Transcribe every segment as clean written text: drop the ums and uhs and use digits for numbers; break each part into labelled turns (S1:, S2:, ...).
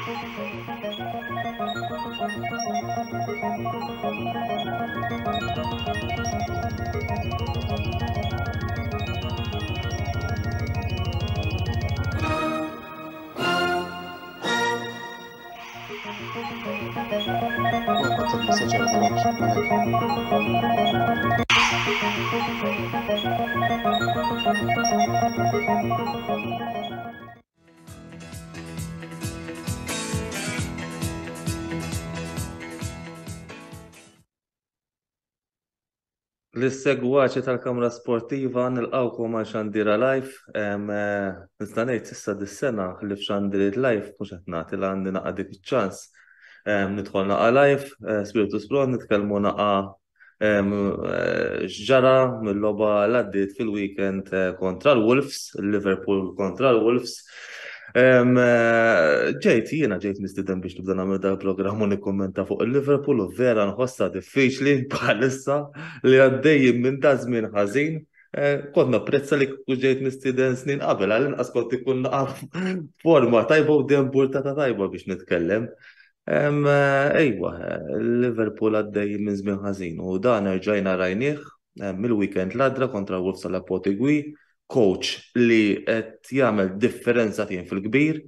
S1: وقت المسجل خلاص عليك.
S2: L-segwaċi tal-Kamra Sportiva nilqawkom għal Xandira Live. Nista' ngħid issa dis-sena li f'Xandira Live mhux qed nagħti l għandi naqa' dik iċ-ċans. Nidħol naqa' live, Spiritu Spron, nitkellmu naqa' x'ġara mill-logħba l għaddiet fil-weekend kontra l-Wolves, il-Liverpool kontra l-Wolves. Ġejt nistidem biex nibda nagħmel dal-programm u nikkommenta fuq il-Liverpool u vera nħossha diffiċli bħalissa li għaddejjin minn ta' żmien ħażin. Kont napprezza li kieku ġejt nistieden snin qabel, għall-inqas kont ikun naqaf forma tajba u dejjem burtata tajba biex nitkellem. Ejwa, il-Liverpool għaddejjin minn żmien ħażin u dan rġajna rajnieh mill-weekend l-għadra kontra Wolves tal-Apotegui. Coach li qed jagħmel differenza tien fil-kbir,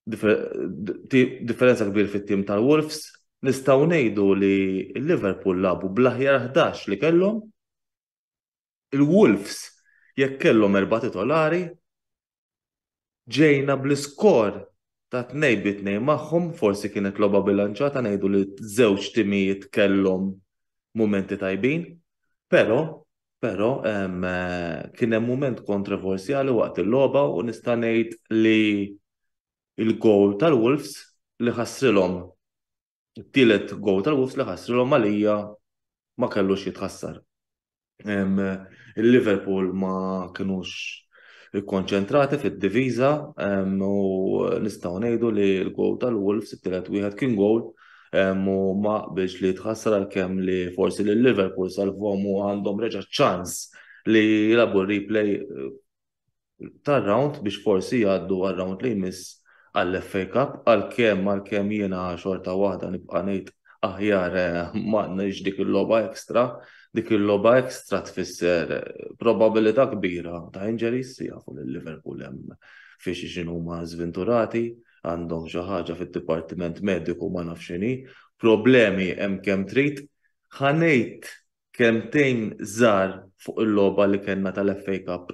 S2: differenza kbir fit-tim tal-Wolves. Nistgħu ngħidu li l-Liverpool labu bl-aħjar 11 li kellhom. Il-Wolves jekk kellhom 4 titolari, ġejna bl-iskor ta' 2-2 magħhom, forsi kienet logħba bilanċata ngħidu li żewġ timijiet kellhom mumenti tajbin, però kien hemm mument kontroversjali waqt il-logħba u nista' ngħid li il-gowl tal-Wolves li ħassrilhom, it-tielet gowl tal-Wolves li ħassrilhom għalija ma kellux jitħassar. Il-Liverpool ma kinux ikkonċentrati fid-diviża u nistgħu ngħidu li l-gowl tal-Wolves it-tielet wieħed kien gowl u ma qbilx li tħassar għalkemm li forsi li Liverpool salvhom u għandhom reġa' ċans li jilagħbu replay tar-round biex forsi jgħaddu għar-round li jmiss għall-FA Cup għalkemm jiena xorta waħda nibqa' ngħid aħjar m'għandniex dik il-logħba ekstra. Dik il-logħba ekstra tfisser probabilità kbira ta' injuries jafu li Liverpool hemm fiex x'inhuma żventurati, għandhom xi ħaġa fid-dipartiment mediku ma nafx x'inhi, problemi hemm kemm trid. Ħanejt kemmtejn żgħar fuq il-logħba li kellna tal-FA Cup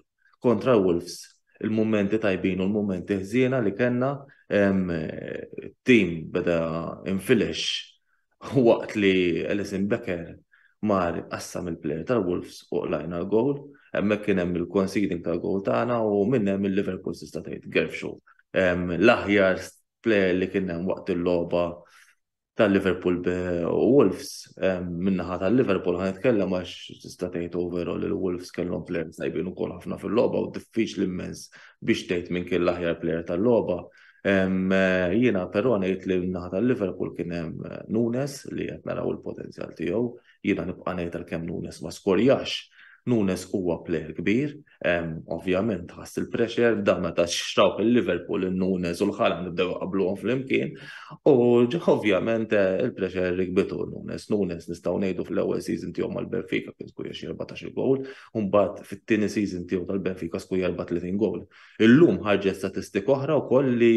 S2: kontra Wolves, il-mumenti tajbin u l-mumenti ħżiena li kellna, tim beda infilex waqt li Alisson Becker mar qassam il-plejer tal-Wolves u qlajna l-gowl, hemmhekk kien hemm il-conceding tal-gowl tagħna u minn hemm il-Liverpool tista' tgħid Gerfshaw. L-aħjar plejer li kien hemm waqt il-logħba tal-Liverpool u Wolves, minnaħa tal-Liverpool ħanitkellem għax tista' tgħid overall il-Wolves kellhom plejers tajbin ukoll ħafna fil-logħba u diffiċli immens biex tgħid min kien l-aħjar plejer tal-logħba. Jiena però ngħid li minnaħa tal-Liverpool kien hemm Nunes li qed naraw il-potenzjal tiegħu, jiena nibqa' ngħid għalkemm Nunes ma skorjax. Nunes huwa plejer kbir, ovvjament ħass il-pressure dan meta xtraw il-Liverpool il-Nunes u l-Haaland nibdew qabluhom flimkien u ovvjament il-pressure rikbitu Nunes. Nunes nistgħu ngħidu fl-ewwel season tiegħu mal-Benfica kien skur 14 gowl u mbagħad fit-tieni season tiegħu tal-Benfica skur 34 gowl. Illum ħarġet statistika oħra wkoll li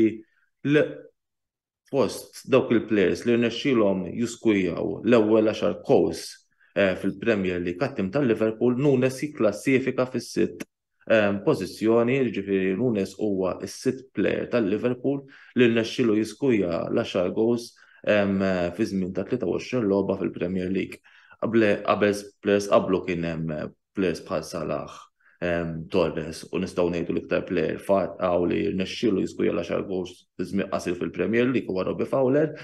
S2: fost dawk il-players li rnexxielhom jiskujjaw l-ewwel 10 goals fil-Premier League għat-tim tal-Liverpool, Nunes jikklassifika fis-sitt pożizzjoni, jiġifieri Nunes huwa s-sitt plejer tal-Liverpool li rnexxielu jiskujja l-10 goals fi żmien ta' 23 logħba fil-Premier League. Qabel players qablu kien hemm players bħal Salah, Torres u nistgħu ngħidu l-iktar plejer faqgħu li rnexxielu jiskujja l-10 goals fi żmien qasir fil-Premier League huwa Robbie Fowler.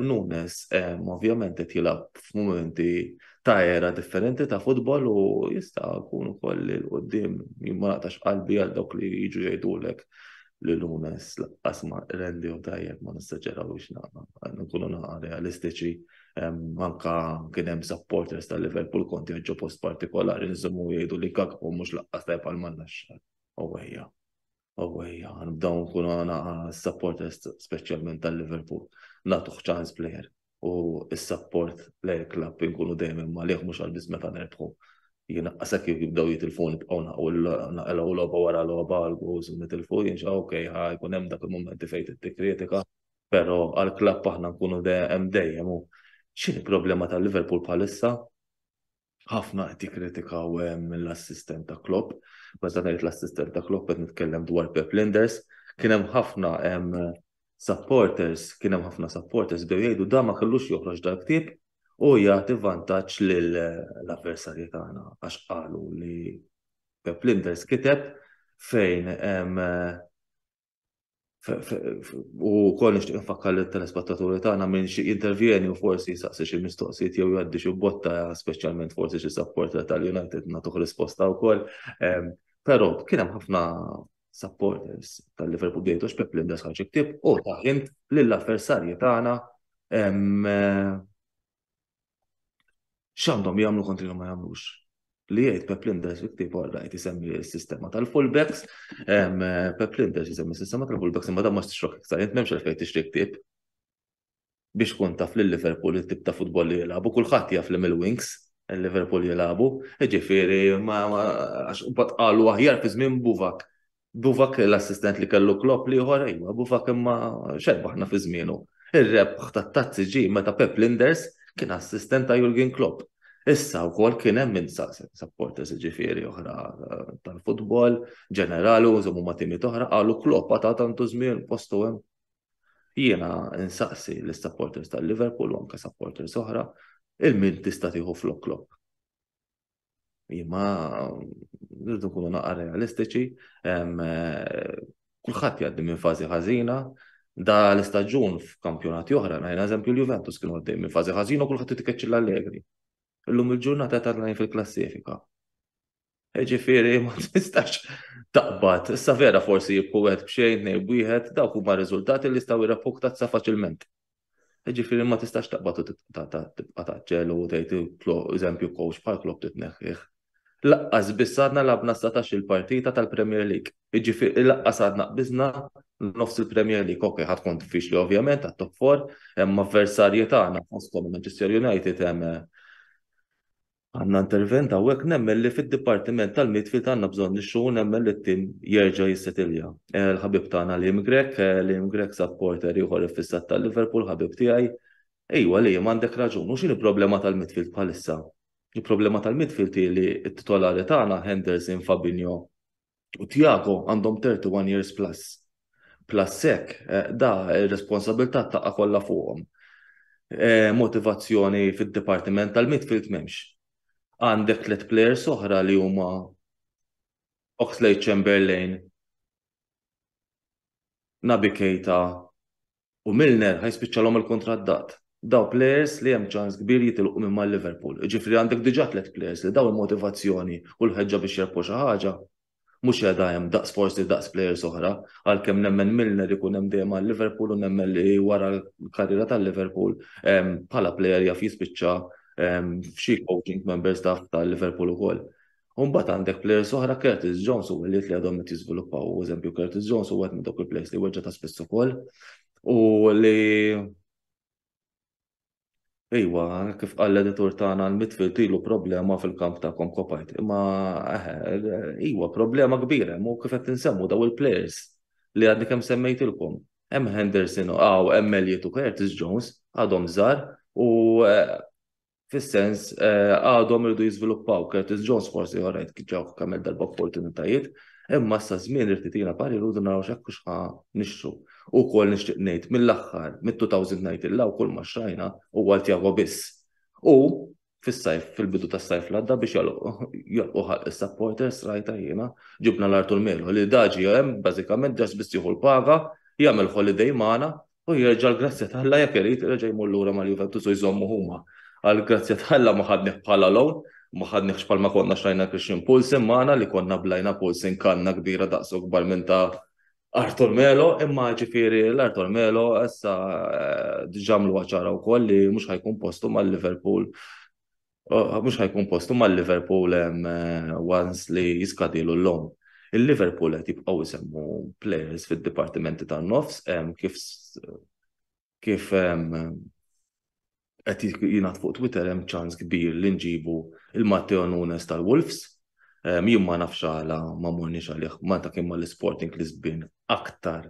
S2: Nunes ovvjament qed jilgħab f'mumenti ta' era differenti ta' futbol u jista' jkun ukoll il-qudiem ma naqtax qalbi għal dawk li jiġu jgħidulek li Nunes laqqas ma rendi u tajjeb ma nistaġġerawx nkunu naqa' realistiċi. Anka kien hemm supporters tal-Liverpool konti ħeġġu post partikolari niżommu jgħidu li Gakpo mhux laqqas tajjeb għal manna x-xahar. ejja, nibdaw nkunu għana supporters speċjalment tal-Liverpool, nagħtuh chance player u s-support lejn club inkunu dejjem ma liħ mhux għal meta nerbħu. Jiena qasek jibdew jitilfu nibqgħu naqgħu logħba wara logħba għal goals u nitilfu jien okej jkun hemm dak il-mumenti fejn tikkritika, però għal klabb aħna nkunu dejjem u x'inhi problema tal-Liverpool bħalissa? Ħafna qed jikkritikaw mill-assistent ta' Klopp, meta ngħid l-assistent ta' Klopp qed nitkellem dwar Pep Linders, kien hemm ħafna supporters bdew jgħidu da ma kellux joħroġ dal-ktieb u jagħti vantaġġ lill-avversarji tagħna għax qalu li Pep Linders kiteb fejn u kol nixtieq infakkar lit-telespettaturi tagħna minn xi intervjeni u forsi jsaqsi xi mistoqsijiet jew jgħaddi xi botta speċjalment forsi xi supporter tal-United nagħtuh risposta wkoll. Però kien hemm ħafna supporters tal-Liverpool bdejtu Pep Linders ħaġa ktieb u taħint lill-avversarji tagħna x'għandhom jagħmlu kontri ma jagħmlux. Li jgħid Pep Linders iktib għarrajt jisemmi s-sistema tal-fullbacks, Pep Linders jisemmi s-sistema tal-fullbacks, imma da ma s-tixrok iktar, jint memx għalfejn tixtri ktib biex kun taf li Liverpool it-tip ta' futbol li jilabu, kulħadd jaf li mill-wings il-Liverpool jilabu, ġifieri għax bat qalu aħjar fi żmien Buvak. Buvak l-assistent li kellu Klopp li ieħor ejwa, Buvak imma xerbaħna fi żmienu. Ir-rebħ tat-tazzi ġie meta Pep Linders kien assistent ta' Jurgen Klopp. Issa wkoll kien hemm min supporters ġifieri oħra tal-futbol ġenerali u żommu ma' timiet oħra qalu Klopp għata tantu żmien postu hemm. Jiena insaqsi l-supporters tal-Liverpool u anke supporters oħra il-min tista' tieħu flok Klopp. Imma rridu nkunu naqra realistiċi, kulħadd jgħaddi minn fażi ħażina, da l-istaġun f'kampjonati oħra, ngħid eżempju l-Juventus kienu għaddej minn fażi ħażina u kulħadd itikeċċi l-Allegri. Illum il-ġurnata tal-lajn fil-klassifika. Ġifieri ma tistax taqbad. Issa vera forsi jibqu wieħed b'xejn ngħid wieħed dawk huma riżultati li jistgħu jrabbuk tazza faċilment. Ġifieri ma tistax taqbad u tibqa' taġġel u tgħid eżempju coach bħal Klopp titneħħih. Laqqas biss għadna labna 17 il-partita tal-Premier League. Ġifieri laqqas għadna qbiżna nofs il-Premier League. Okej, ħadd tkun diffiċli ovvjament għat-top 4, hemm avversarji tagħna fosthom Manchester United hemm għandna intervent hawnhekk nemmen li fid-dipartiment tal-midfield għandna bżonn nixxu nemmen li t-tim jerġa' jissetilja. Il-ħabib tagħna Liam Grek supporter ieħor ifissat tal-Liverpool ħabib tiegħi. Ejwa li m'għandek raġun, u x'inhi problema tal-midfield bħalissa? Il-problema tal-midfield hi li t-titolari tagħna Henderson, Fabinho u Thiago għandhom 31 years plus. Plus hekk da ir-responsabilità taqqa' kollha fuqhom. Motivazzjoni fid-dipartiment tal-midfield m'hemmx. Għandek 3 players oħra li huma Oxlade-Chamberlain, Naby Keita u Milner ħajspiċċalhom il-kuntratt dat. Daw players li hemm ċans kbir jitilqu minn mal-Liverpool. Ġifri għandek diġà 3 players li daw il-motivazzjoni u l-ħeġġa biex jerpu xi ħaġa mhux qiegħda hemm daqs forsi daqs players oħra, għalkemm nemmen Milner ikun hemm dejjem għal-Liverpool u nemmen li wara l-karriera tal-Liverpool bħala player jaf jispiċċa f'xi coaching member staff tal-Liverpool ukoll. Mbagħad għandek players oħra Curtis Jones u li għadhom qed jiżviluppaw, eżempju Curtis Jones huwa qed minn dawk il-players li weġġa ta' spiss ukoll u li ejwa kif qal l-editur tagħna l-midfield ilu problema fil-kamp ta' Kopajt. Imma ejwa problema kbira u kif qed insemmu daw il-players li għadni kemm semmejtilkom. Hemm Henderson u hemm Elliott u Curtis Jones għadhom żgħar u fis-sens għadhom irdu jiżviluppaw. Curtis Jones forsi ħarajt ġew kamel darba opportunitajiet, imma sa żmien irtitina pari rridu naraw x'hekk xa nixtru. U wkoll nixtieq ngħid mill-aħħar mid-2000 ngħid il-law kull ma xrajna huwa Thiago biss. U fis-sajf fil-bidu tas-sajf l-għadda biex jolqu ħalq is-supporters rajta jiena ġibna l-Artur Melo li daġi hemm bażikament ġas biss jieħu l-paga, jagħmel holiday magħna u jerġa' l-grazzja tal-Alla jekk irid jerġa' jmur lura mal-Juventus u jżommu huma. Għal-grazzja tal-Alla ma ħadnieħ bħala lown, ma ħadnieħx bħalma konna xrajna Christian Poulsen magħna li konna blajna Poulsen kanna kbira daqsu kbar minn ta' Artur Melo, imma ġifieri l-Artur Melo issa ġamlu ċara wkoll li mhux ħajkun postu mal-Liverpool. Mhux ħajkun postu mal-Liverpool once li jiskadilu l-lom. Il-Liverpool qed jibqgħu jsemmu players fid-dipartimenti tan-nofs kif qed jingħad fuq Twitter hemm ċans kbir li nġibu il-Matteo Nunes tal-Wolves. Jien ma nafx għala ma morniex għalih meta kien mal-Sporting Lisbon aktar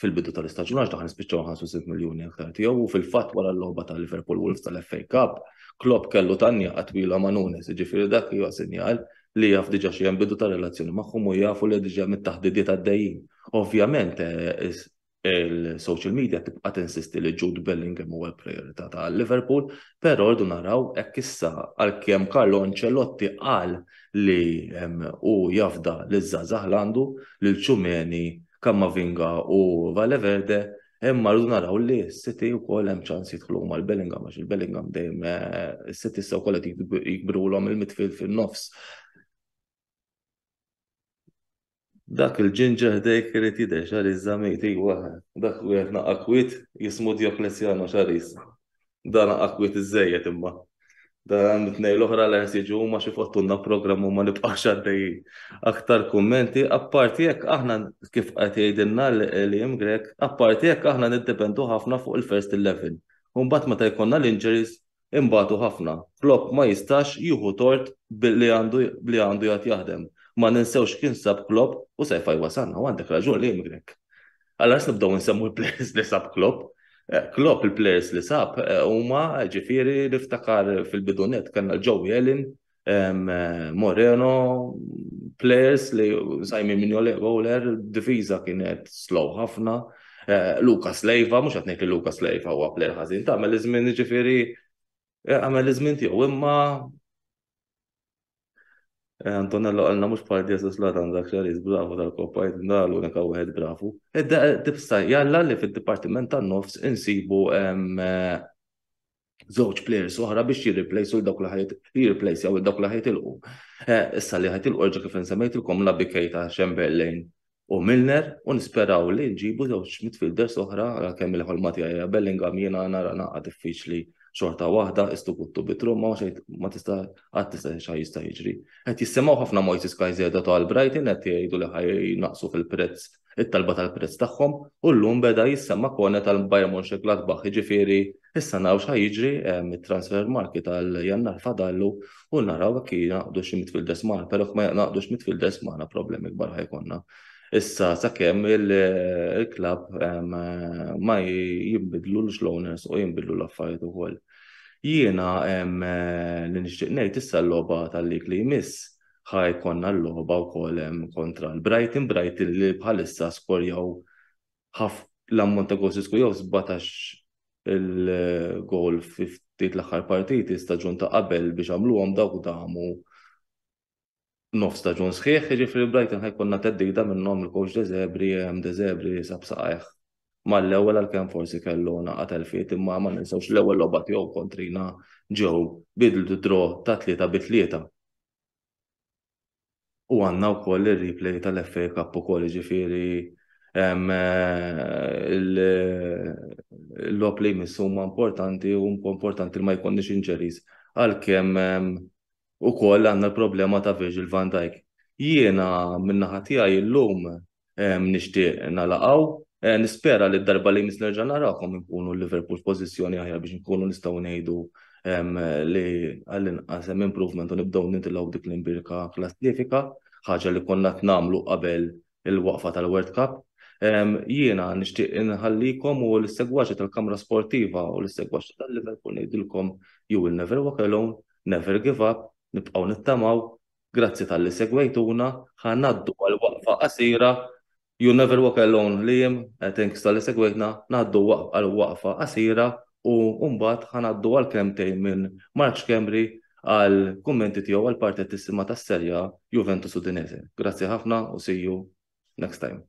S2: fil-bidu tal-istaġun għax daħal nispiċċaw 5 miljuni aktar tiegħu u fil-fatt wara l-logħba tal-Liverpool Wolves tal-FA Cup, Klopp kellu tanja qatwila ma' Nunes, jiġifieri dak huwa sinjal li jaf diġà xi hemm bidu ta' relazzjoni magħhom u jafu li diġà mit-taħdidiet għaddejjin. Ovvjament il-social media tibqa' tinsisti li Jude Bellingham huwa l-prijorità tal-Liverpool, però rdu naraw hekk issa għalkemm Carlo Ancelotti qal li u jafda li żgħażagħ għandu lil Tchouameni, Camavinga u Valverde, imma rridu naraw li s-City wkoll hemm ċans jidħlu mal-Bellingham għax il-Bellingham dejjem is-City issa wkoll qed jikbrulhom il-midfield fin-nofs. Dak il-ginger dejk irid jidher xaris żamejt iwa, dak wieħed naqqa kwiet jismu Dioklesjano xaris. Dan naqqa kwiet iżejjed imma. Dan tnej l-oħra l jiġu huma xi fottunna programm u ma nibqax għaddejjin. Aktar kummenti, apparti jekk aħna kif qed jgħidilna li hemm Grek, apparti jekk aħna niddependu ħafna fuq il-first 11. U mbagħad meta jkollna l-injuries imbagħtu ħafna. Klopp ma jistax jieħu tort billi għandu jgħid jaħdem. Ma ninsewx kien sab Klopp u sejfa jwasalna u għandek raġun li hemm Grek. Allora nibdew nsemmu l-players li sab Klopp. Klopp il-players li sab huma ġifieri niftakar fil-bidunet kellna Joe Allen, Moreno, players li Simon Mignolet, difiża kienet slow ħafna. Lucas Leiva, mhux qed ngħid li Lucas Leiva huwa player ħażin, tagħmel iż-żmien ġifieri għamel iż-żmien tiegħu imma Antonello għalna mux bħal Jesus Latan dak xaris bravu tal-Koppa jidna l-unika wieħed bravu. Tibsta jalla li fil-Dipartiment tan-Nofs insibu żewġ players oħra biex jirreplaceu dawk li jirreplacejaw dawk li ħajtilqu. Issa li ħajtilqu ġa kif insemmejtilkom la Keita, Chamberlain u Milner u nisperaw li nġibu żewġ midfielders oħra kemm il-ħolma tiegħi Bellingham jiena nara naqgħa diffiċli xorta waħda istuputtu bitru ma tista' xa jista' jiġri. Qed jissemgħu ħafna Moises Caicedo tal-Brighton qed jgħidu li ħajnaqsu fil-prezz it-talba tal-prezz tagħhom u llum beda jissemma Kone tal-Bayern Mönchengladbach, jiġifieri issa naraw xa jiġri mit-transfer market tal-Jannar fadallu u naraw jekk jingħaqdu xi midfielders magħna, però ma jingħaqdux midfielders magħna problemi kbar ħajkonna. Issa sakemm il-klabb ma jinbidlu l-owners u jinbidlu l-affarijiet ukoll. Jiena li nixtieq ngħid issa l-logħba tal-lig li jmiss ħajkonna l-logħba wkoll kontra l-Brighton li bħalissa skorjaw l-ammont ta' gols skorjaw 17 il-gol ftit l-aħħar partiti staġun ta' qabel biex għamluhom dawk damu nofs staġun sħiħ, jiġifieri Brighton ħajkonna teddida minnhom il-coach De Zebri sab saqajh. Mal-ewwel għalkemm forsi kellu naqa' telfiet imma ma ninsewx l-ewwel logħba tiegħu kontrina ġew bidlu draw ta' 3-3. U għandna wkoll ir-replay tal-FA Cup ukoll jiġifieri l-logħb li jmissu huma importanti u importanti li ma jkollniex injuries għalkemm ukoll għandna l-problema ta' Virgil van Dijk. Jiena min-naħa tiegħi llum nixtieq nalaqgħu, nispera li d-darba li jmiss nerġa' narawhom inkunu l-Liverpool f'pożizzjoni aħjar biex inkunu nistgħu ngħidu li għall-inqas hemm improvement u nibdew nitilgħu dik l-imbirka klassifika, ħaġa li konna nagħmlu qabel il-waqfa tal-World Cup. Jiena nixtieq inħallikom u l-segwaċi tal-Kamra Sportiva u l-segwaċi tal-Liverpool ngħidilkom you will never walk alone, never give up, nibqgħu nittamaw, grazzi tal-li segwejtuna, ħanaddu għal-waqfa qasira, you never walk alone Liam, thanks tal-li segwejtna, naddu għal-waqfa qasira u mbagħad ħanaddu għal-kemtejn minn Mark Kembri għal-kummenti tiegħu għal-partitissima tas-serja Juventus Udinese. Grazzi ħafna u see you next time.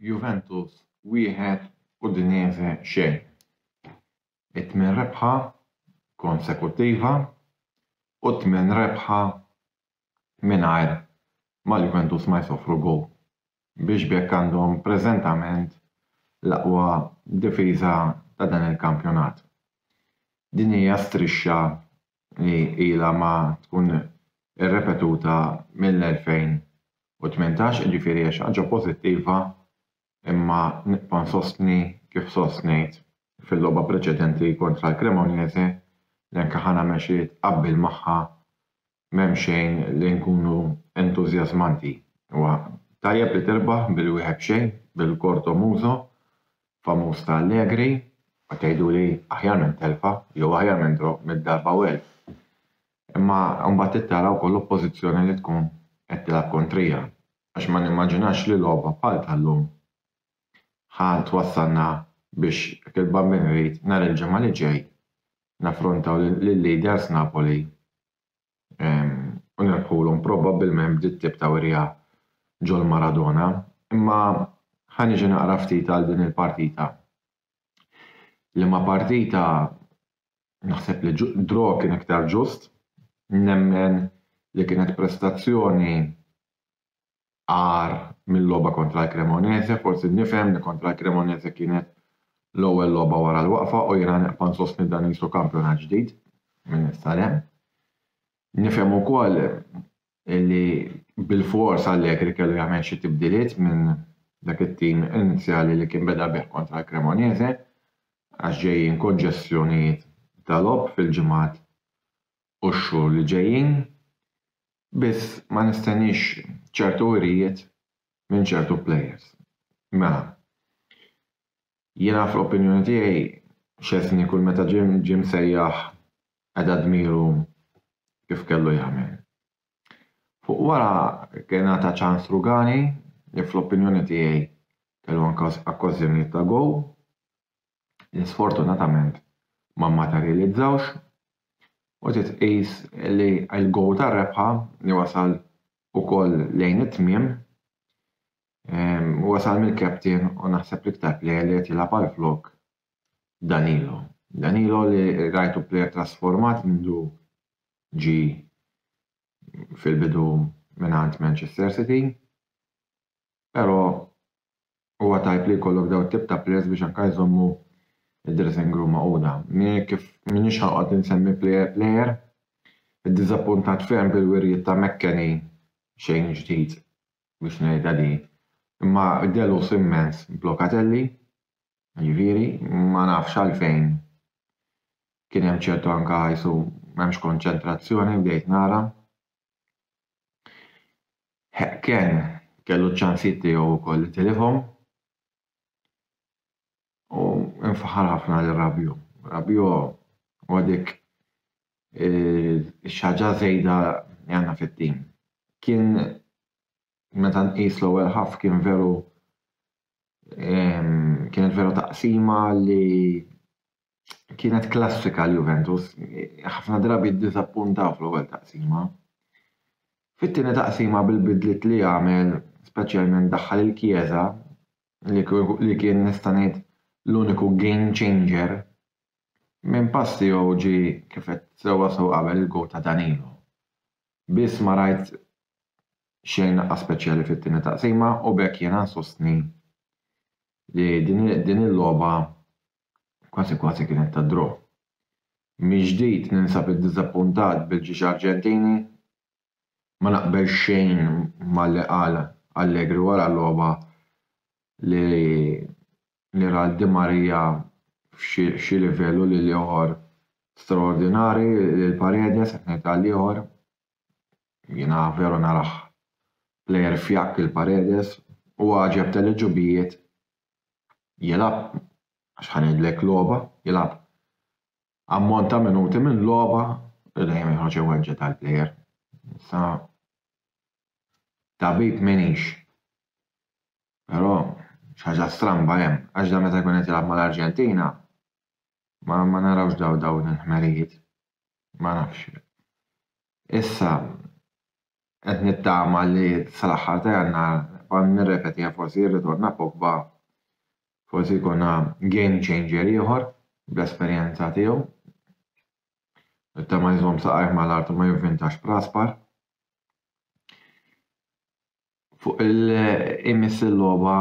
S3: Juventus wieħed Udinese xejn. It-tmien rebħa konsekuttiva u 8 rebħa mingħajr mal-Juventus ma jsofru gol biex bekk għandhom preżentament l-aqwa difiża ta' dan il-kampjonat. Din hija strixxa li ilha ma tkun irrepetuta mill-2018, ġifieri hija xi ħaġa pożittiva imma nibqa' nsostni kif sostnejt fil-logħba preċedenti kontra l-Cremonese li anke ħana mexiet qabel magħha m'hemm xejn li nkunu entużjażmanti. Huwa tajjeb li terbaħ bil-wieħed xejn bil-Korto Muso famuż ta' Allegri u tgħiduli aħjar minn telfa jew aħjar minn drob mid-darba u elf. Imma mbagħad tittara wkoll oppożizzjoni li tkun qed tilgħab kontrija għax ma nimmaġinax li logħba bħal tal-lum ħa twassalna biex il-Bambin Rejt nhar il-ġimgħa li ġej naffrontaw lill-leaders Napoli u nirbħulhom probabbilment b'dit tip ta' wirja ġol Maradona, imma ħa niġi naqra ftit għal din il-partita. Liema partita naħseb li draw kien iktar ġust, nemmen li kienet prestazzjoni għar mill-logħba kontra l-Cremonese, forsi nifhem li kontra l-Cremonese kienet l-ewwel logħba wara l-waqfa u jiena nibqa' nsostni dan isu kampjonat ġdid minn is-salem. Nifhem ukoll li bil-fors Allegri kellu jagħmel xi tibdiliet minn dak it-tim inizjali li kien beda bih kontra l-Cremonese għax ġejjin konġestjonijiet tal-logħb fil-ġimgħat u x-xhur li ġejjin, biss ma nistennix ċertu wirijiet minn ċertu plejers. Mela, jiena fl-opinjoni tiegħi Szczesny kull meta ġie msejjaħ qiegħda dmiru kif kellu jagħmel. Fuq wara kien ngħata ċans Rugani li fl-opinjoni tiegħi kellu anke okkażjonijiet ta' gowl li sfortunatament ma materializzawx u titqis li l-gowl tar-rebħa li wasal ukoll lejn it-tmiem wasal mill-kaptien u naħseb l-iktar plejer li qed jilgħab għall-flok Danilo. Danilo li rajtu plejer trasformat mindu ġi fil-bidu mingħand Manchester City, però huwa tajb li jkollok dawn it-tip ta' plejers biex anke jżommu id-dressing room magħquda. M'iniex ħanqod insemmi plejer iddiżappuntat ferm bil-wirjiet ta' McKennie xejn ġdid biex ngħidha di. Imma Delus immens Locatelli, jiġifieri ma nafx għalfejn kien hemm ċertu anke ħajsu m'hemmx konċentrazzjoni bdejt nara. Kellu ċ-ċansijiet tiegħu wkoll li tilifhom u infaħar ħafna lil Rabiot. Rabiot huwa dik ix-xaġa żejda li għandna fit-tim. Kien meta nqis l-ewwel ħaf kienet veru taqsima li kienet klassika l-Juventus. Ħafna drabi ddiżappuntaw fl-ewwel taqsima. Fit-tieni taqsima bil-bidliet li għamel, speċjalment daħħal il-Chiesa li kien nista' ngħid l-uniku game changer minn pass tiegħu ġie kif qed sewwa sew qabel il-gowl ta' Danilo. Biss ma rajt xejn naqqa speċjali fit-tieni taqsima u bekk jiena nsostni li din il-logħba kważi kważi kienet ta' draw. Minn ġdid ninsab iddiżappuntat bil-ġiex Arġentini ma naqbel xejn malli qal Allegri wara l-logħba li ra Di Maria f'xi livellu li ieħor straordinari lil Paredes qed ngħid għal ieħor jiena veru narah plejer fjak il-Paredes u għaġeb tal-ġubijiet jilgħab għax ħanidlek logħba jilgħab ammont ta' minuti minn logħba li dejjem joħroġ iweġġed tal-plejer. Issa tabib m'inhix. Però xi ħaġa stramba hemm għax dan meta jkun qed jilgħab mal-Arġentina ma narawx dawn il-ħmerijiet. Ma nafx. Issa qed nittama li sal-aħħar ta' jannar fan nirrepetiha forsi jirritorna Pogba forsi jkunna game changer ieħor bl-esperjenza tiegħu. Itta ma jżomm saqajh mal-art ma jivvintax Praspar. Fuq il-imis il-logħba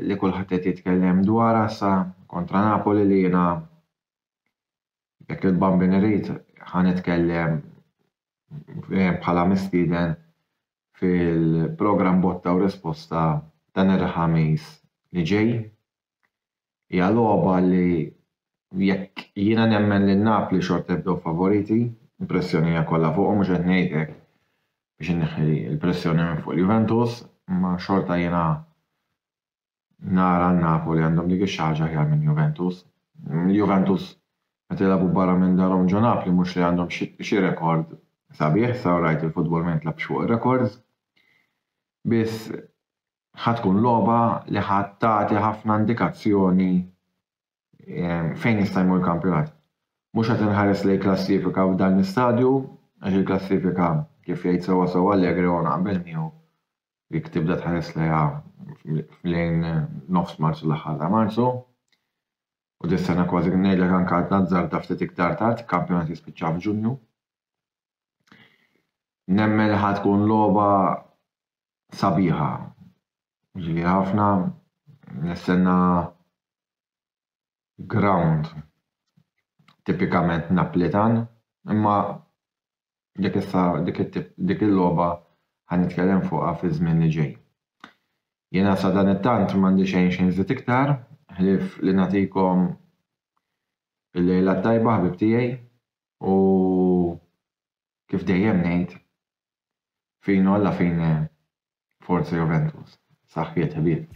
S3: li kulħadd qed jitkellem dwarha sa kontra Napoli li jiena jekk il-bambin irid ħanitkellem bħala mistieden fil-programm Botta u Risposta dan il-ħamis li ġej. Hija logħba li jekk jiena nemmen li Napoli xorta jibdew favoriti, il-pressjoni hija kollha fuqhom mhux qed ngħidlek biex inneħħi l-pressjoni minn fuq il-Juventus, ma xorta jiena nara Napoli għandhom dik ix-xaġa ħjar minn Juventus. Juventus meta jilagħbu barra minn darhom ġo Napoli mhux li għandhom xi rekord sabiħ, sa rajt il-futbol ma jitlabx fuq ir-rekords. Biss ħatkun logħba li ħadd tagħti ħafna indikazzjoni fejn jista' jmur il-kampjonat. Mhux qed inħares lejn klassifika f'dan l-istadju, għax il-klassifika kif jgħid sewwa Allegri u naqbel miegħu dik tibda tħares lejha lejn nofs Marzu l-aħħar ta' Marzu. U dis-sena kważi ngħidlek anke għad nazzarda ftit iktar tard, kampjonat jispiċċa f'Ġunju. Nemmen li ħadd tkun logħba sabiħa. Ġifieri ħafna nistenna ground tipikament Napolitan, imma dik il-logħba ħanitkellem fuqha fi żmien li ġej. Jiena sa dan it-tant m'għandi xejn nżid iktar, ħlief li nagħtikom il-lejla tajba ħbib tiegħi u kif dejjem ngħid fin alla fin Forza Juventus. Saħħiet ħbieb.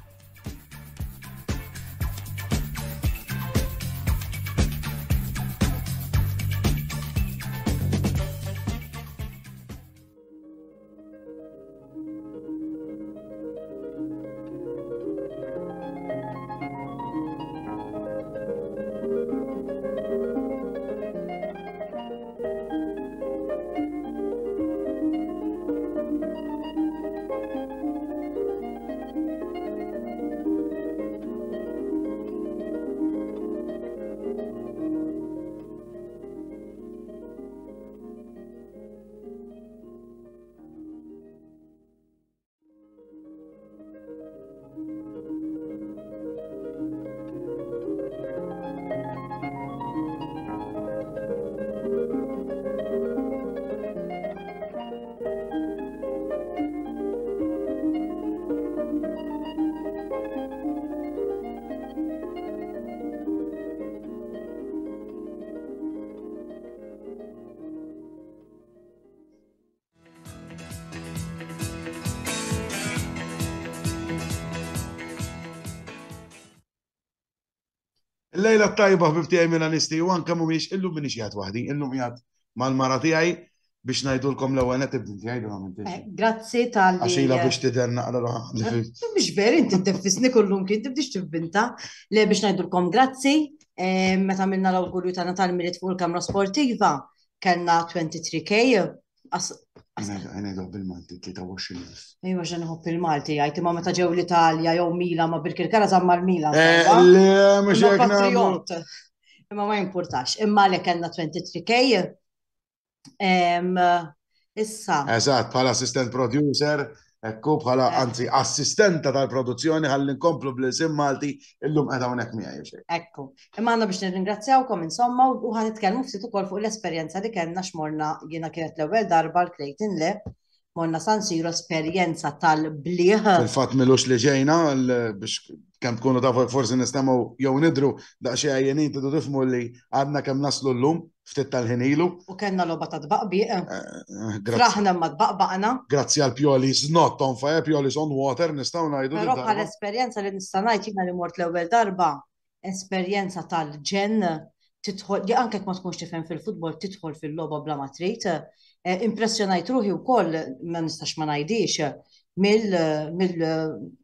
S4: Lejla tajba ħbibti minna nisti u anke mhumiex illum minix jgħid waħdi, illum jgħid mal-mara tiegħi biex ngħidulkom l-ewwel qed tibdi tgħidu għamilti.
S5: Grazzi tal-li.
S4: Għaxila biex tiderna qara
S5: Mhux veri inti tdeffisni kullum kien tibdix tibvinta le biex ngħidulkom grazzi. Meta għamilna l-awgurju tagħna tal-miliet fuq il-Kamra Sportiva kellna 23K.
S4: Għajnejdu bil-Malti 23.
S5: Ejwa ġen nħobb il-Malti għajti ma meta ġew l-Italja jew Milan ma bil-Kirkara żamma l-Milan.
S4: Le mhux hekk
S5: Patriot. Imma ma jimpurtax. Imma li kellna 23K. Issa.
S4: Eżatt, bħala assistent producer, ekku bħala anzi assistenta tal-produzzjoni ħalli nkomplu bl-isim Malti illum qed hawnhekk miegħi.
S5: Ekku. Imma għandna biex nirringrazzjawkom insomma u ħanitkellmu ftit ukoll fuq l-esperjenza li kellna x'morna jiena kienet l-ewwel darba l-Clayton Le morna San Siro esperjenza tal-bliħ.
S4: Fil-fatt milux li ġejna biex kemm tkunu tafu forsi nistgħu jew nidru daqsxejn għajjenin tidu tifhmu li għadna kemm naslu llum ftit tal-ħin ilu.
S5: U kellna logħba ta' tbaqbiq. Fraħna ma tbaqbaqna.
S4: Grazzi għal Piolis not on fire, Piolis on water nistgħu ngħidu.
S5: Però bħal esperjenza li nista' ngħid jiena li mort l-ewwel darba, esperjenza tal-ġen tidħol li anke ma tkunx tifhem fil-futbol tidħol fil-logħba bla ma trid. Impressjonajt ruħi wkoll ma nistax ma ngħidix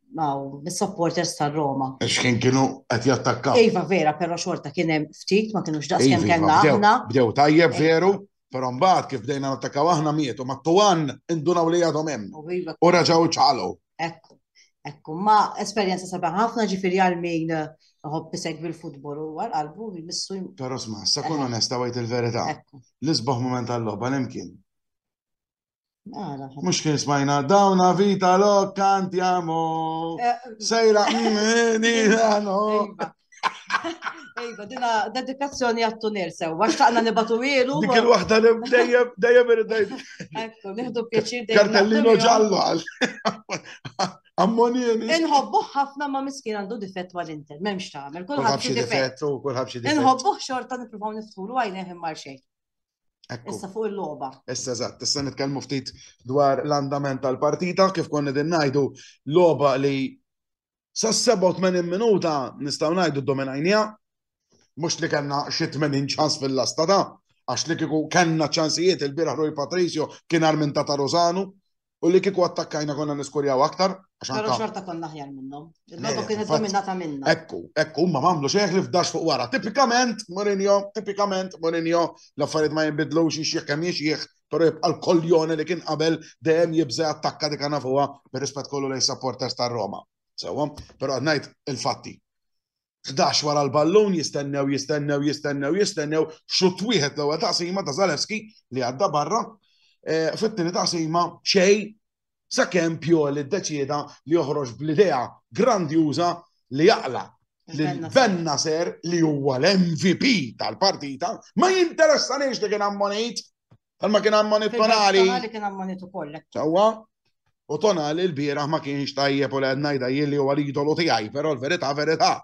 S5: mill-supporters tar-Roma.
S4: X'kien kienu qed jattakkaw.
S5: Iva vera, però xorta kien hemm ftit ma kienux daqs kemm kellna aħna.
S4: Bdew tajjeb veru, però mbagħad kif bdejna nattakkaw aħna mietu ma t-tuwan indunaw li għadhom hemm. U raġgħu ċaqalgħu.
S5: Ekku. Ekku, ma esperjenza sabiħ ħafna ġifieri għal min ħobb isegwi l-futbol u għal qalbu jmissu.
S4: Però sma, sa kun onesta għajt il-verità.
S5: Ekku.
S4: L-isbaħ moment tal-logħba l-imkien.
S5: Ara,
S4: Mux kien smajna dawna vita lo kantiamo. Sejra, no.
S5: Ejba. Ejba, dina dedikazzjoni għattunir sew, għaxtaqna nibatu ilu.
S4: Dik il-wahda li dejjem irridajt.
S5: Ekku, nieħdu pjaċir dejjem.
S4: Kartellino ġallu għal. Ammonieni.
S5: Inħobbuh ħafna ma miskin għandu difett mal-Inter, memx tagħmel,
S4: Kulħadd
S5: kulħadd
S4: xi
S5: xi difett.
S4: difett u kulħadd xi difett.
S5: Inħobbuh xorta nippruvaw niftulu għajnejh immar xejn.
S4: Ekku.
S5: Issa fuq il-logħba.
S4: Issa eżatt, issa nitkellmu ftit dwar l-andament tal-partita, kif konna din ngħidu logħba li sa 87 minuta nistgħu ngħidu dominajnija, mhux li kellna xi 80 ċans fil-lasta ta' għax li kieku kellna ċansijiet il-bieraħ Rui Patricio kien arminta ta' Rosanu u li kieku attakkajna konna niskurjaw aktar.
S5: Però xorta konna aħjar minnhom. Il-logħba kienet dominata minna.
S4: Ekku, ma mamlu xeħ li f'dax fuq wara. Tipikament Mourinho, l-affarijiet ma jinbidlux jixjieħ kemm jixjieħ, però jibqa' l-koljone li kien qabel dejjem jibża attakka dik għana fuqha bir-rispett kollu lejn supporters tar-Roma. Sewwa, però ngħid il-fatti. 11 wara l-ballun jistennew xut wieħed l-ewwel taqsima ta' Zalewski li għadda barra. Fit-tieni taqsima xejn sakemm Pioli ddeċieda li joħroġ bl-idea grandjuża li jaqla Bennacer li huwa l-MVP tal-partita ma jinteressanix li kien ammonit ma kien ammonit Tonali.
S5: Tonali kien ammonit ukoll.
S4: Sewwa, u Tonali l-bieraħ ma kienx tajjeb u ngħidha jien li huwa l-idolu tiegħi, però l-verità verità.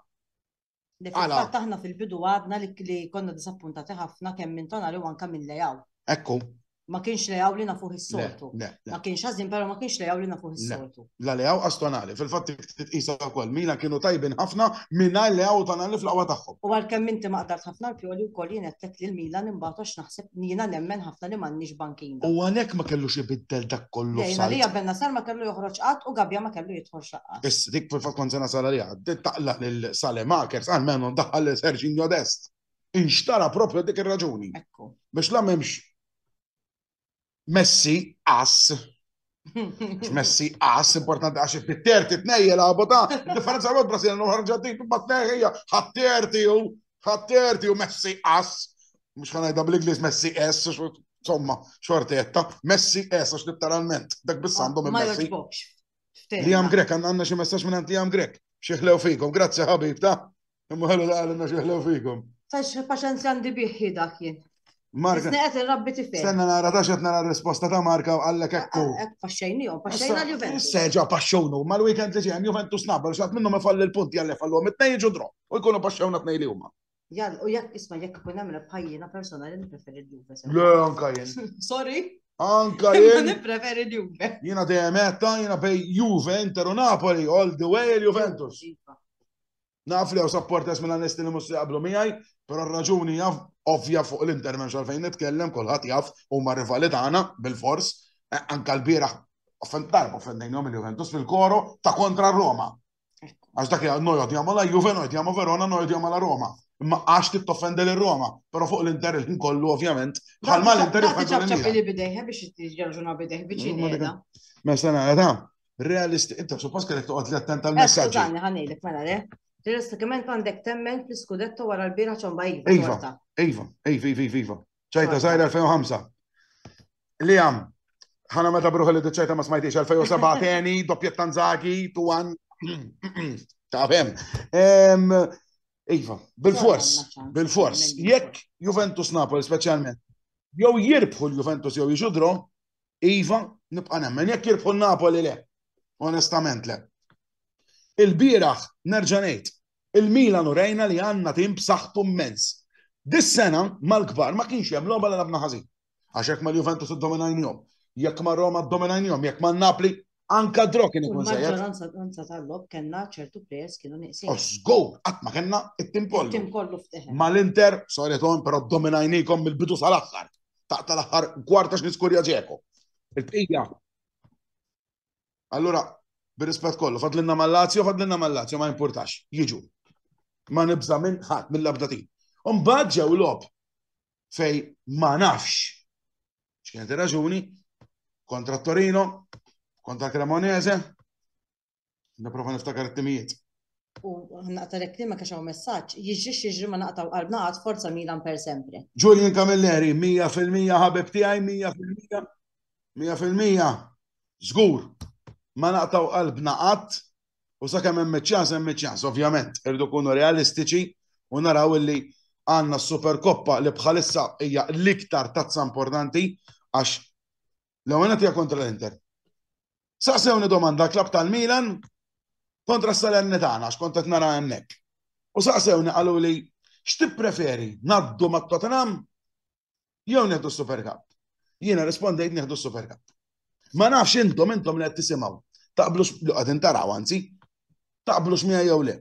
S5: Fatt aħna fil-bidu għadna li konna disappuntati ħafna kemm minn Tonali u anke minn Lejaw.
S4: Ekku.
S5: Ma kienx Lejaw li nafuh is-soltu. Ma kienx ħażin, però ma kienx Lejaw li nafuh is-soltu.
S4: La Lejaw għas Tonali, fil-fatt titqisa wkoll Milan kienu tajbin ħafna mingħajr Lejaw u Tonali fl-qwa tagħhom.
S5: U għalkemm inti ma qdart ħafna l-Pioli wkoll jien qedtek li l-Milan imbagħad għax naħseb jiena nemmen ħafna li m'għandniex bankina.
S4: U għalhekk ma kellux ibiddel dak kollu.
S5: Lejna li Bennacer ma kellu joħroġ qatt u Gabbja ma kellu jidħol xaqqat.
S4: Issa dik fil-fatt kont se nasal għaliha, taqla lil Salemakers għalmenu daħħal Serginho Dest. Inxtara propju dik ir-raġuni.
S5: Ekku.
S4: Biex la m'hemmx Messi as. Messi as, importanti għax it-terti tnejjel għabota. Differenza għabot Brasil, n-ħarġatik bat-tnejja, ħatterti u Messi as. Mux ħanajda bl-Inglis Messi S, insomma, xortetta. Messi S, għax literalment. Dak bis-sandu minn Messi. Liam Grek, għanna xie messaċ minn Liam Grek. Xieħlew fikum, grazzi ħabib ta' imma ħallu għalina xieħlew fikum.
S5: Sax paċenzja għandi biħi dak jien.
S4: Marka.
S5: Sneqet il-rabbi tifel.
S4: Stenna nara taxet nara risposta ta' Marka għallek ekku.
S5: Paxxejnijom, paxxejna l-Juventus.
S4: Seġa paxxownu, ma l-weekend li ġem Juventus nabel, xat minnu me falli l-punti għalli fallu għom, it-nej ġudro, u jkunu paxxowna t-nej li huma.
S5: Jall, u jekk isma jekk kun għamil bħajjina personali nipreferi l-Juve.
S4: Le, anka jen.
S5: Sorry.
S4: Anka jen.
S5: Nipreferi l-Juve.
S4: Jina dejemetta, jina bej Juve, Inter u Napoli, all the way l-Juventus. Naf li għaw supporters minn għanesti li mussi għablu miħaj, pero raġuni jaf ovvja fuq l-Inter menx għalfejn nitkellem, kolħat jaf u ma rivali tagħna bil-fors, anka l-bieraħ darba offendejnhom il-Juventus fil-koro ta' kontra Roma. Għax dak noi għodjamo la Juve, noi għodjamo Verona, noi għodjamo la Roma. Imma għax tittoffendi l-Roma, pero fuq l-Inter il-kollu ovvjament. Bħalma l-Inter
S5: il-ċabċab li bidejħe biex t-ġarġuna bidejħe biex
S4: Mesta għada, realisti, inta suppost kellek toqgħod li attent għal-messaġġi.
S5: Skużani, ħanejlek mela le. Realistikament għandek temmen fl-skudetto wara l-bira ċomba Iva.
S4: Iva. ċajta zaħira 2005. Liam, ħana meta bruħ li d-ċajta ma smajtix 2007 teni, doppjet Tanzaki, tuwan. Tafem. Iva, bil-fors. Jekk Juventus Napoli specialment, jew jirbħu l-Juventus jew jġudru, Iva, nibqa nemmen, jekk jirbħu Napoli le. Onestament le. Il-biraħ nerġanejt, il-Milan u rejna li għanna tim b'saħħtu immens. Dis-sena mal-kbar ma kienx hemm logħba li labna ħażin. Għax jekk mal-Juventus iddominajnihom, jekk mal-Roma iddominajnihom, jekk mal-Napoli anka dro kien ikun sejjed.
S5: Maġġoranza tal-lob kellna ċertu plejers kienu nieqsin.
S4: Osgo, qatt ma kellna it-tim kollu.
S5: It-tim kollu fteħem.
S4: Mal-Inter, sorry Tom, però dominajnikom mill-bidu sal-aħħar. Tal-aħħar kwartax niskurja ġeku. Il-bqija. Allura, bir-rispett kollu, fadlinna mal-Lazio, ma importax, jiġu. Ma nibża minn ħadd mill-labdatin. Umbagħad ġew lob fej ma nafx. X'kienet ir-raġuni kontra Torino, kontra Cremonese, Niprofa niftakar it-timijiet.
S5: U naqta l-klima kaxaw messaġġ, jiġri ma naqtaw qalbna għad forza Milan per sempre.
S4: Julian Camilleri, 100% ħabib tiegħi, 100%. 100%. Żgur. Ma naqtaw qalbna qatt u sakemm hemm ċans, ovvjament, irdu kunu realistiċi u naraw illi għandna s-Superkoppa li bħalissa hija l-iktar tazza importanti għax l-ewwel hija kontra l-Inter. Saqsewni domanda klab tal-Milan kontra s-Salernitana għax kont qed nara hemmhekk. U saqsewni qalu li x'tippreferi ngħaddu mat-Tottenham jew nieħdu s-Super Cup. Jiena rispondejt nieħdu s-Super Cup. Ma nafx intom li qed tisimgħu. Taqblux li qegħdin taraw anzi, taqblux miegħi jew le.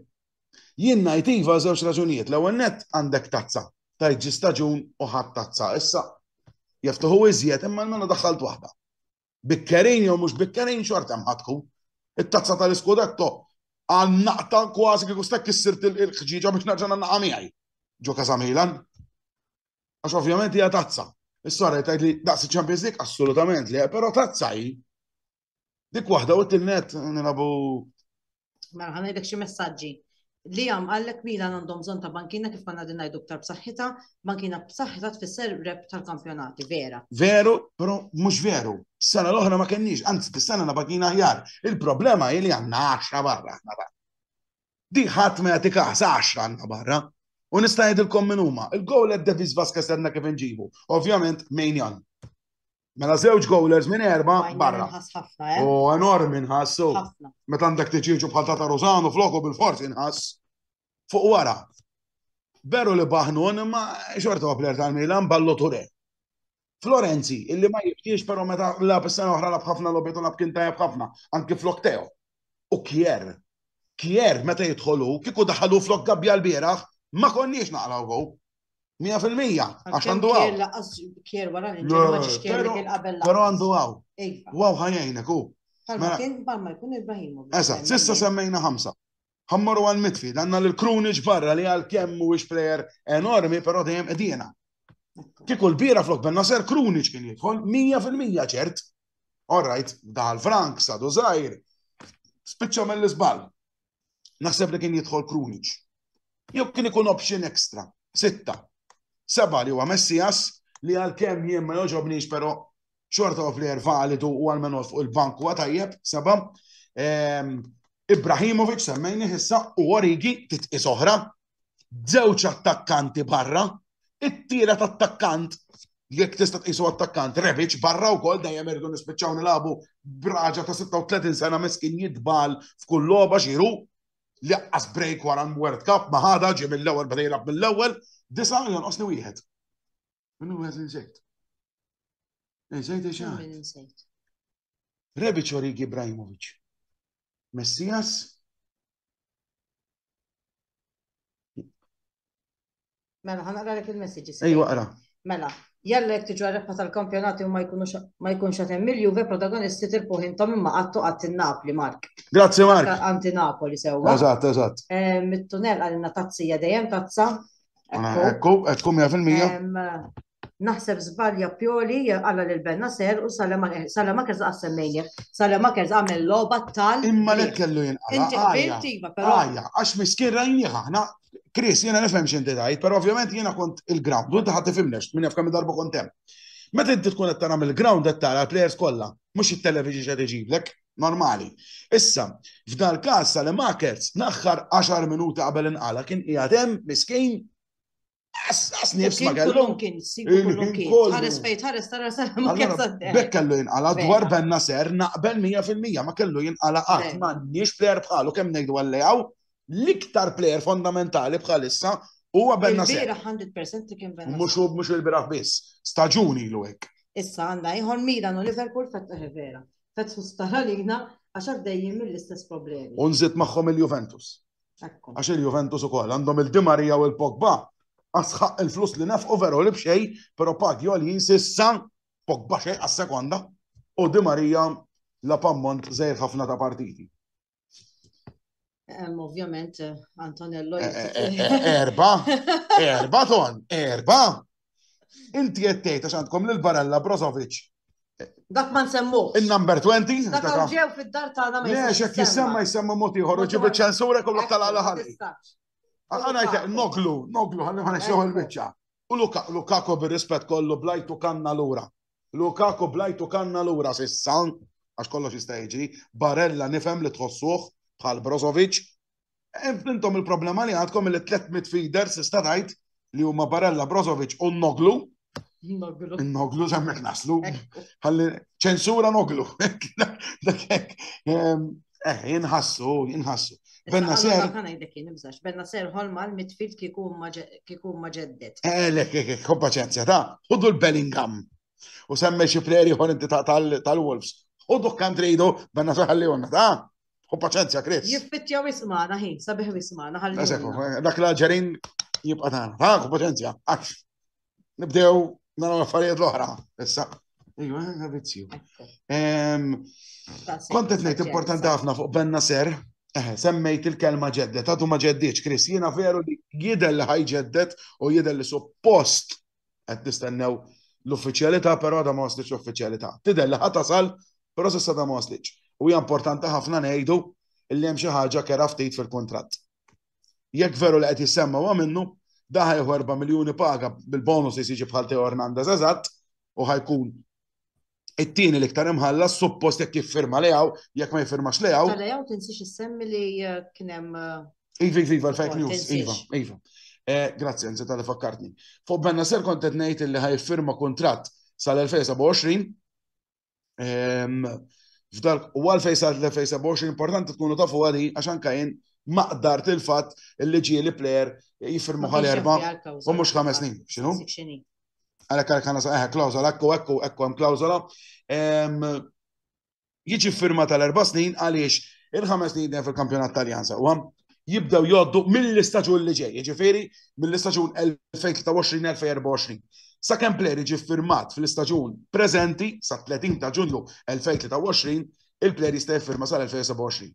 S4: Jien ngħid iva żewġ raġunijiet. L-ewwel nett għandek tazza. Tajt ġi staġun u ħadd tazza. Issa jeftuħu iżjed imma l-menu daħħalt waħda. Bikkerin jew mhux bikkerin xorta mħadku. It-tazza tal-iskudetto għal naqta kważi kieku stek issirt il-ħġiġa biex nerġa' naqa' miegħi. Ġo Casa Milan. Għax ovvjament hija tazza. Is-sora jgħid li daqs il-Champions League assolutament li, però tazza hi. Dik waħda u t-tilnet nilabu.
S5: Mela ħanajdek xi messaġġi. Li għallek Milan għandhom bżonn ta' bankina kif konna din ngħidu aktar b'saħħitha, bankina b'saħħitha tfisser rep tal-kampjonati, vera.
S4: Veru, però mhux veru. Sena l-oħra ma kenniex, anzi tisana na bankina aħjar. Il-problema hi li għandna 10 barra. Di ħadd ma jagħti kaħsa 10 għandna barra. U nista' ngħidilkom min huma. Il-gowl Davis Vasquez għandna kif inġibu. Ovvjament Maignan. Mela żewġ goalers minn 4 barra. U enormi nħassu. Meta għandek tiġiġu bħal Tata Rosano floku bil-forsi nħass. Fuq wara. Veru li baħnun imma xorta għapler tal-Milan ballo Ture. Florenzi, illi ma jibtiex pero meta lab is-sena oħra lab ħafna lobiet u lab kien tajjeb ħafna, anki flok Teo. U Kier meta jidħolu, kieku daħalu flok Gabbja l-bieraħ, ma konniex naqraw gow. 100% għax għandu għaw.
S5: Kier wara li
S4: Pero għandu għaw. Wow ħajjajnek u.
S5: Palma jkun Ibrahimovic.
S4: Eżatt, sissa semmejna 5. Ħammorru għal midfield, għandna l-Krunic barra li għal kemm mhuwiex plejer enormi, però dejjem qegħdina. Kieku l-bira flok Ben-Nasser Krunic kien jidħol 100% ċert. All right, daħal Frank, Sadu Zajr, spiċċa mill-isbal. Naħseb li kien jidħol Krunic. Jew kien ikun option extra, 6. 7 li huwa Messias li għal kemm jien ma joġobniex però xorta u plejer validu u għal-menu fuq il-bank huwa tajjeb, 7. Ibrahimovic semmejni issa u Origi titqis oħra, żewġ attakkanti barra, it-tielet attakant jekk tista' tqisu attakkant Rebic barra wkoll dejjem irdu nispiċċaw nilagħbu braġa ta' 36 sena meskin jitbal f'kull logħba xiru li qqas break wara l-World Cup ma ħada ġie mill-ewwel beda jilgħab mill-ewwel 9 jonqosni wieħed. Minnu wieħed insejt. Insejt. Rebic Origi Ibrahimovic. Messias.
S5: Mela, ħanaqralek il-messaġġi.
S4: Ejwa qra.
S5: Mela, jalla jekk tiġu rebħa tal-kampjonati u ma jkunx għatem il-Juve protagonisti tirpuħintom imma għattu għatti Napoli, Mark.
S4: Grazzi, Mark.
S5: Għanti Napoli sewa.
S4: Eżatt.
S5: Mit-tunel għalina tazzija dejjem tazza.
S4: Ekku 100%.
S5: Naħseb żbalja Pioli għalla l-Ben-Nasser u Salamakers għassemmejni. Salamakers għamel loba tal.
S4: Imma lek kellu jinqala. Għax miskin rajni ħahna. Chris, jena nifhem x'inti tajt, però ovvjament jena kont il-ground, u inti ħadd tifhimnex minn jaf kemm darba kont hemm. Meta inti tkun qed tara mill-ground qed tara l-plejers kollha, mhux it-televiġi qed iġiblek, normali. Issa, f'dal każ Salamakers naħħar 10 minuti qabel inqala kien qiegħed hemm miskin As nifs ma kellu.
S5: Ħares fejt, ħares tara Salamakers.
S4: Bekk kellu jinqala dwar Ben-Nasser naqbel 100% ma kellu jinqala qatt m'għandniex plejer bħalu kemm ngħidu għallejgħu l-iktar plejer fondamentali bħalissa huwa Ben-Nasser.
S5: Il-biraħ 100% kien Ben-Nasser.
S4: Mhux il-biraħ biss, staġuni lu hekk.
S5: Issa għandna ieħor Milan u Liverpool fetħ vera. Fetħu stara lina għax għaddejjin mill-istess problemi. U
S4: nżid magħhom il-Juventus. Għax il-Juventus ukoll għandhom il-Di Maria u l-Pogba. Asħaq il-flus li nafqu veru li bxej, pero pagju għal sissa Pogba xej għas-sekonda u Di Maria la pammont zejr ħafna ta' partiti.
S5: Ovvjament, Antonello.
S4: Erba ton. Inti jettejt għax għandkom l-Barella Brozovic
S5: Dak ma nsemmux.
S4: Il-number 20.
S5: Dak hawn ġew fid-dar tagħna ma
S4: Le, xek jisemma moti ħorru ġib il-ċensura kollok tal-għala. Għana jtek, noglu, għalli ma nexxew il-bicċa. U Lukaku bir-rispett kollu blajtu kanna l-ura. Lukaku blajtu kanna l-ura sissa, għax kollox jista' jiġri, Barella nifhem li tħossuh bħal Brozovic. Intom il-problema li għandkom il-3 midfielders istadajt li huma Barella, Brozovic u Noglu. Noglu żemmek naslu. Ħalli ċensura Noglu. Jinħassu. Benna ser.
S5: Benna ser ħolma l-midfield kikun ma ġeddet.
S4: Kon paċenzja, ta' ħudu l-Bellingham. U semme xi pleri ħon inti tal-Wolves. Ħudu kan trejdu, benna ser ħalli għonna, ta' kon paċenzja, Chris.
S5: Jiffittjaw ismana, ħin, sabiħ ismana, ħalli.
S4: Dak l-ġerin jibqa tagħna, ta' kon paċenzja. Nibdew naraw affarijiet l-oħra. Issa. Ejwa, vizzju. Kontet ngħid importanti ħafna fuq Benna ser. Semmejt il-kelma ġeddet, għadu ma ġeddiċ, Chris, jiena veru li jidel li ħajġeddet u jidel li suppost għed nistennew l-uffiċjalità, pero għada ma wasliċ uffiċjalità. Tidel li ħatasal, pero s'issa da ma wasliċ. U hija importanti ħafna ngħidu illi hemm xi ħaġa kera ftit fil-kuntratt. Jekk veru li qed jissemma huwa minnu, da ħajħu 4 miljuni paga bil-bonus jisiġi bħal Teo Hernandez eżatt u ħajkun it-tieni li iktar imħallas suppost jekk jiffirma Leaw, jekk ma jiffirmax Leaw.
S5: Leaw tinsix issemmi li kien hemm.
S4: Iva, l-fake news. Iva. Grazzi, nżid tal fakkartni. Fuq Benna ser kont qed ngħid li ħajfirma kuntratt sal-2027. U għal-2027 importanti tkunu tafu għadi għax anke jien maqdar il-fatt li ġieli plejer jiffirmu ħal 4 u mhux 5 snin. X'inhu? Għalek għana klawzola, ekku hemm klawzola. Jiġi firma tal-4 snin għaliex il-5 snin fil-kampjonat Taljan u jibdew joddu mill-istaġun li ġej, ġifieri mill-istaġun 2023-2024. Sakemm plejer jiġi firmat fil-istaġun preżenti sa 30 ta' Ġunju 2023, il-plejer jista' jiffirma sal-2027.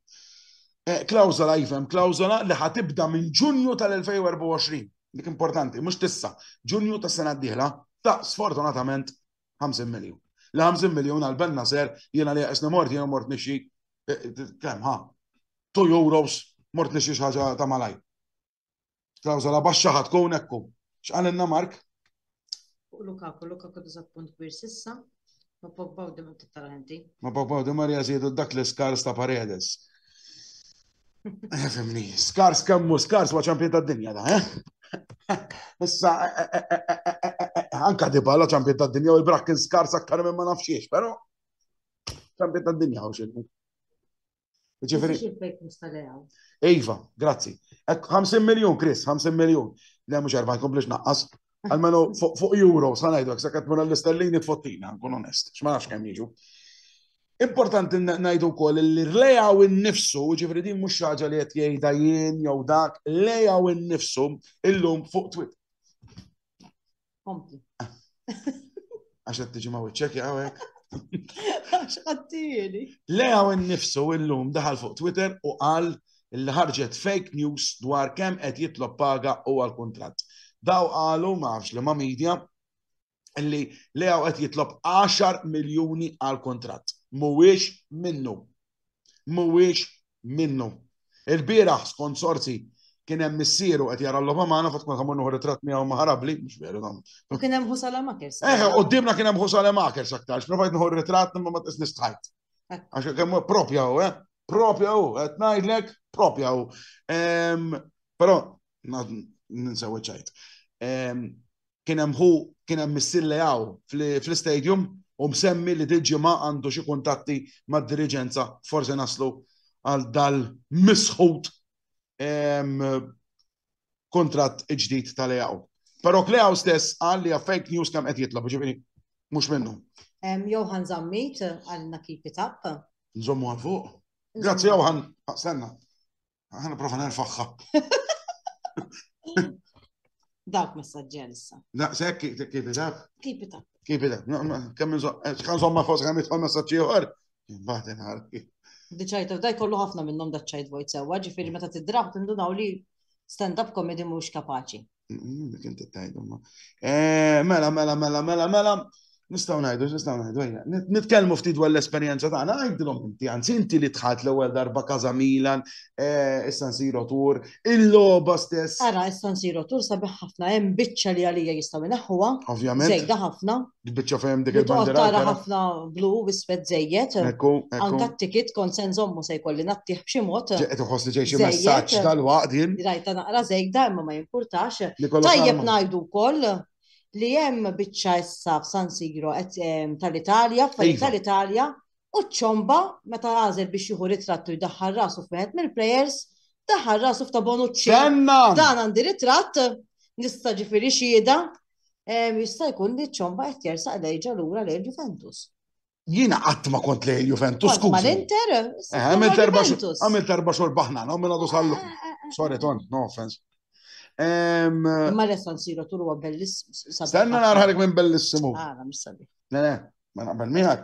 S4: Klawzola jifhem klawzola li ħatibda minn Ġunju tal-2024. Dik importanti, mhux tissa, Ġunju tas-sena d-dieħla. Ta' sfortunatament 50 miljon. L-50 miljon għal Benna ser jiena li għasna mort nixi kemm 2 euros mort nixi xaġa ta' malaj. Klawzola baxxa tkun ekku. X'qalilna Mark?
S5: Lukaku diżappunt kbir sissa. Ma Pogba u tittarenti.
S4: Ma Pogba u Marja żiedu dak l-iskars ta' Paredes. Femni, skars wa ċampion tad-dinja da, Issa, anka Dybala ċampion tad-dinja u l-Bracken skars aktar minn ma nafxiex, pero ċampion tad-dinja u xilmu. Iva, grazzi. 50 miljon, Chris, 50 miljon. Le mux erba, jkomplix naqqas. Almenu fuq euro, sanajdu, għaksakat minn l-istellini tfottina, nkun onest, xma nafx kem jiġu. Importanti najdu kol li Leaw innifsu, ġifri din mux ħaġa li qed jgħidha jien jew dak, Leaw innifsu illum fuq Twitter.
S5: Kompli.
S4: Għax qed tiġi ma' wiċċek hawnhekk.
S5: Għax qattili.
S4: Leaw innifsu illum daħal fuq Twitter u qal li ħarġet fake news dwar kemm qed jitlob paga u għall-kuntratt. Daw qalu ma nafx li ma' media illi Leaw qed jitlob 10 miljuni għall-kuntratt. Mhuwiex minnu. Il-bieraħ sponsorzi kien hemm missieru qed jara l-Obama fa tkun ħammu ritratt miegħu ma ħarabli, mhux veru dan.
S5: U kien hemm Ħusala Makers.
S4: Qudiemna kien hemm Ħusala Makers aktar, provajt nħu ritratt imma ma tisni stħajt. Għax kemm propja hu, propja hu, qed ngħidlek propja hu. Però ninsew ċajt. Kien hemm missier Leaw fl-istadium u msemmi li dil-ġimgħa għandu xi kuntatti mad-diriġenza forsi naslu għal dal-misħut kontratt ġdid ta' Leaw. Però Leaw stess qal li fake news kemm qed jitlob, ġifieri mhux minnu.
S5: Johan Zammit għalna keep it up.
S4: Nżommu għal fuq. Grazzi Johan, stenna. Ħana profa nerfaħħa.
S5: Dawk messaġġi issa.
S4: La, sekk keep it up.
S5: Keep it up.
S4: Keep it up. Kemm kan żomma fos kemm jitħol messaġġi ieħor. Imbagħad inħar.
S5: Diċajt, daj kollu ħafna minnhom daċċajt vojt sewwa, ġifieri meta tidrab tindunaw li stand-up comedy mhux kapaċi.
S4: Kien tittajdu ma. Mela. Nistgħu ngħidu, nitkellmu ftit dwar l-esperjenza tagħna, ngħidilhom inti li tħadd l-ewwel darba Casa Milan, San Siro Tour, il-logħba stess.
S5: Ara, San Siro Tour sabiħ ħafna, hemm biċċa li għalija jistgħu inaħħuha.
S4: Ovvjament.
S5: Żejda ħafna.
S4: Il-biċċa fejn dik
S5: Tara
S4: il-bandera.
S5: ħafna blu u iswed żejjed. Anka t-tikit kont se nżommu se jkolli nattih b'xi mod.
S4: Ġeqet uħoss li ġej xi messaġġ tal-waqt jien.
S5: Rajta naqra żejda imma ma jimpurtax.
S4: Li kollha
S5: Tajjeb
S4: sarma.
S5: ngħidu wkoll li hemm biċċa issa f'San Siro tal-Italja, f'Fajt tal-Italja, u ċomba meta għażel biex jieħu ritrattu jdaħħal rasu f'wieħed mill-plejers, daħħal rasu f'ta' Bonucci.
S4: Senna!
S5: Dan għandi ritratt, nista' ġifieri xieda, jista' jkun li ċomba qed jersaq lejġa lura lejn Juventus.
S4: Jiena qatt ma kont lejn Juventus,
S5: Kont mal-Inter,
S4: għamilt erba' xhur baħna, minn għadu sallu. Sorry, Ton, no offense.
S5: Imma l-San Siro Tour huwa bellissimu.
S4: Stenna narħalek minn bellissimu.
S5: Mhux sabiħ.
S4: Le, ma naqbel miegħek.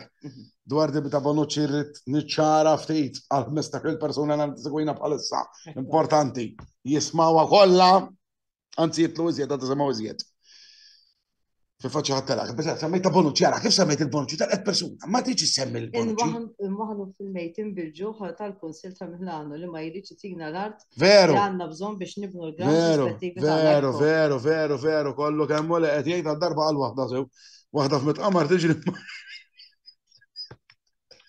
S4: Dwar di ta' Bonucci rrid niċċara ftit għal 15 persuna li segwina bħalissa. Importanti. Jismawha kollha, anzi jitlu iżjed, għadda semgħu iżjed. Fil-faċċa ħattelak, bħet semmejt ta' Bonucci, għara, kif semmejt il-Bonucci tal-qed persuna? Ma tiġi semmi il-Bonucci.
S5: Inwaħlu fil-mejtin bil-ġuħ tal-Konsil ta' Milano li ma jridx itina l-art
S4: Veru.
S5: li għandna bżonn biex nibnu l-ground
S4: Veru, kollu kemmu li qed jgħid għad-darba għal waħda sew. Waħda f'mitqamar tiġri.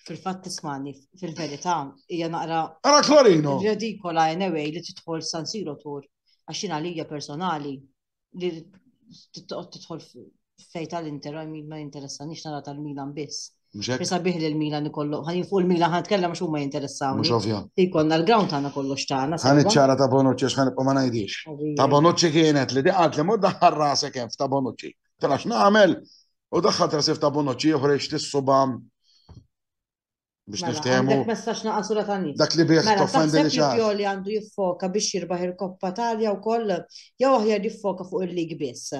S5: Fil-fatt tismani, fil-verità, hija naqra
S4: Ara Klorino.
S5: redikola anyway li tidħol San Siro Tour għax jiena għalija personali li tidħol fejn tal-Inter ma jinteressanix nara tal-Milan biss.
S4: Mhux hekk?
S5: Sabiħ li l-Milan ikollu, ħan fuq il-Milan ħan tkellem għax huma jinteressawni.
S4: Mhux ovvja.
S5: Ikonna l-ground tagħna kollox tagħna.
S4: Ħan iċċara ta' Bonucci għax ħanibqa' ma ngħidix. Ta' Bonucci kienet li diqat li mur daħħal rasek hemm ta' Bonucci. Tara x'nagħmel u daħħal rasif ta' Bonucci joħreġ tissuba biex niftehmu.
S5: Għandek messaġġ naqasura ta' nies.
S4: Dak li bieħ
S5: Mela,
S4: toffendi li
S5: taħseb li
S4: xar.
S5: Pioli għandu jiffoka biex jirbaħ il-Koppa Talja wkoll jew aħjar jiffoka fuq il-lig biss.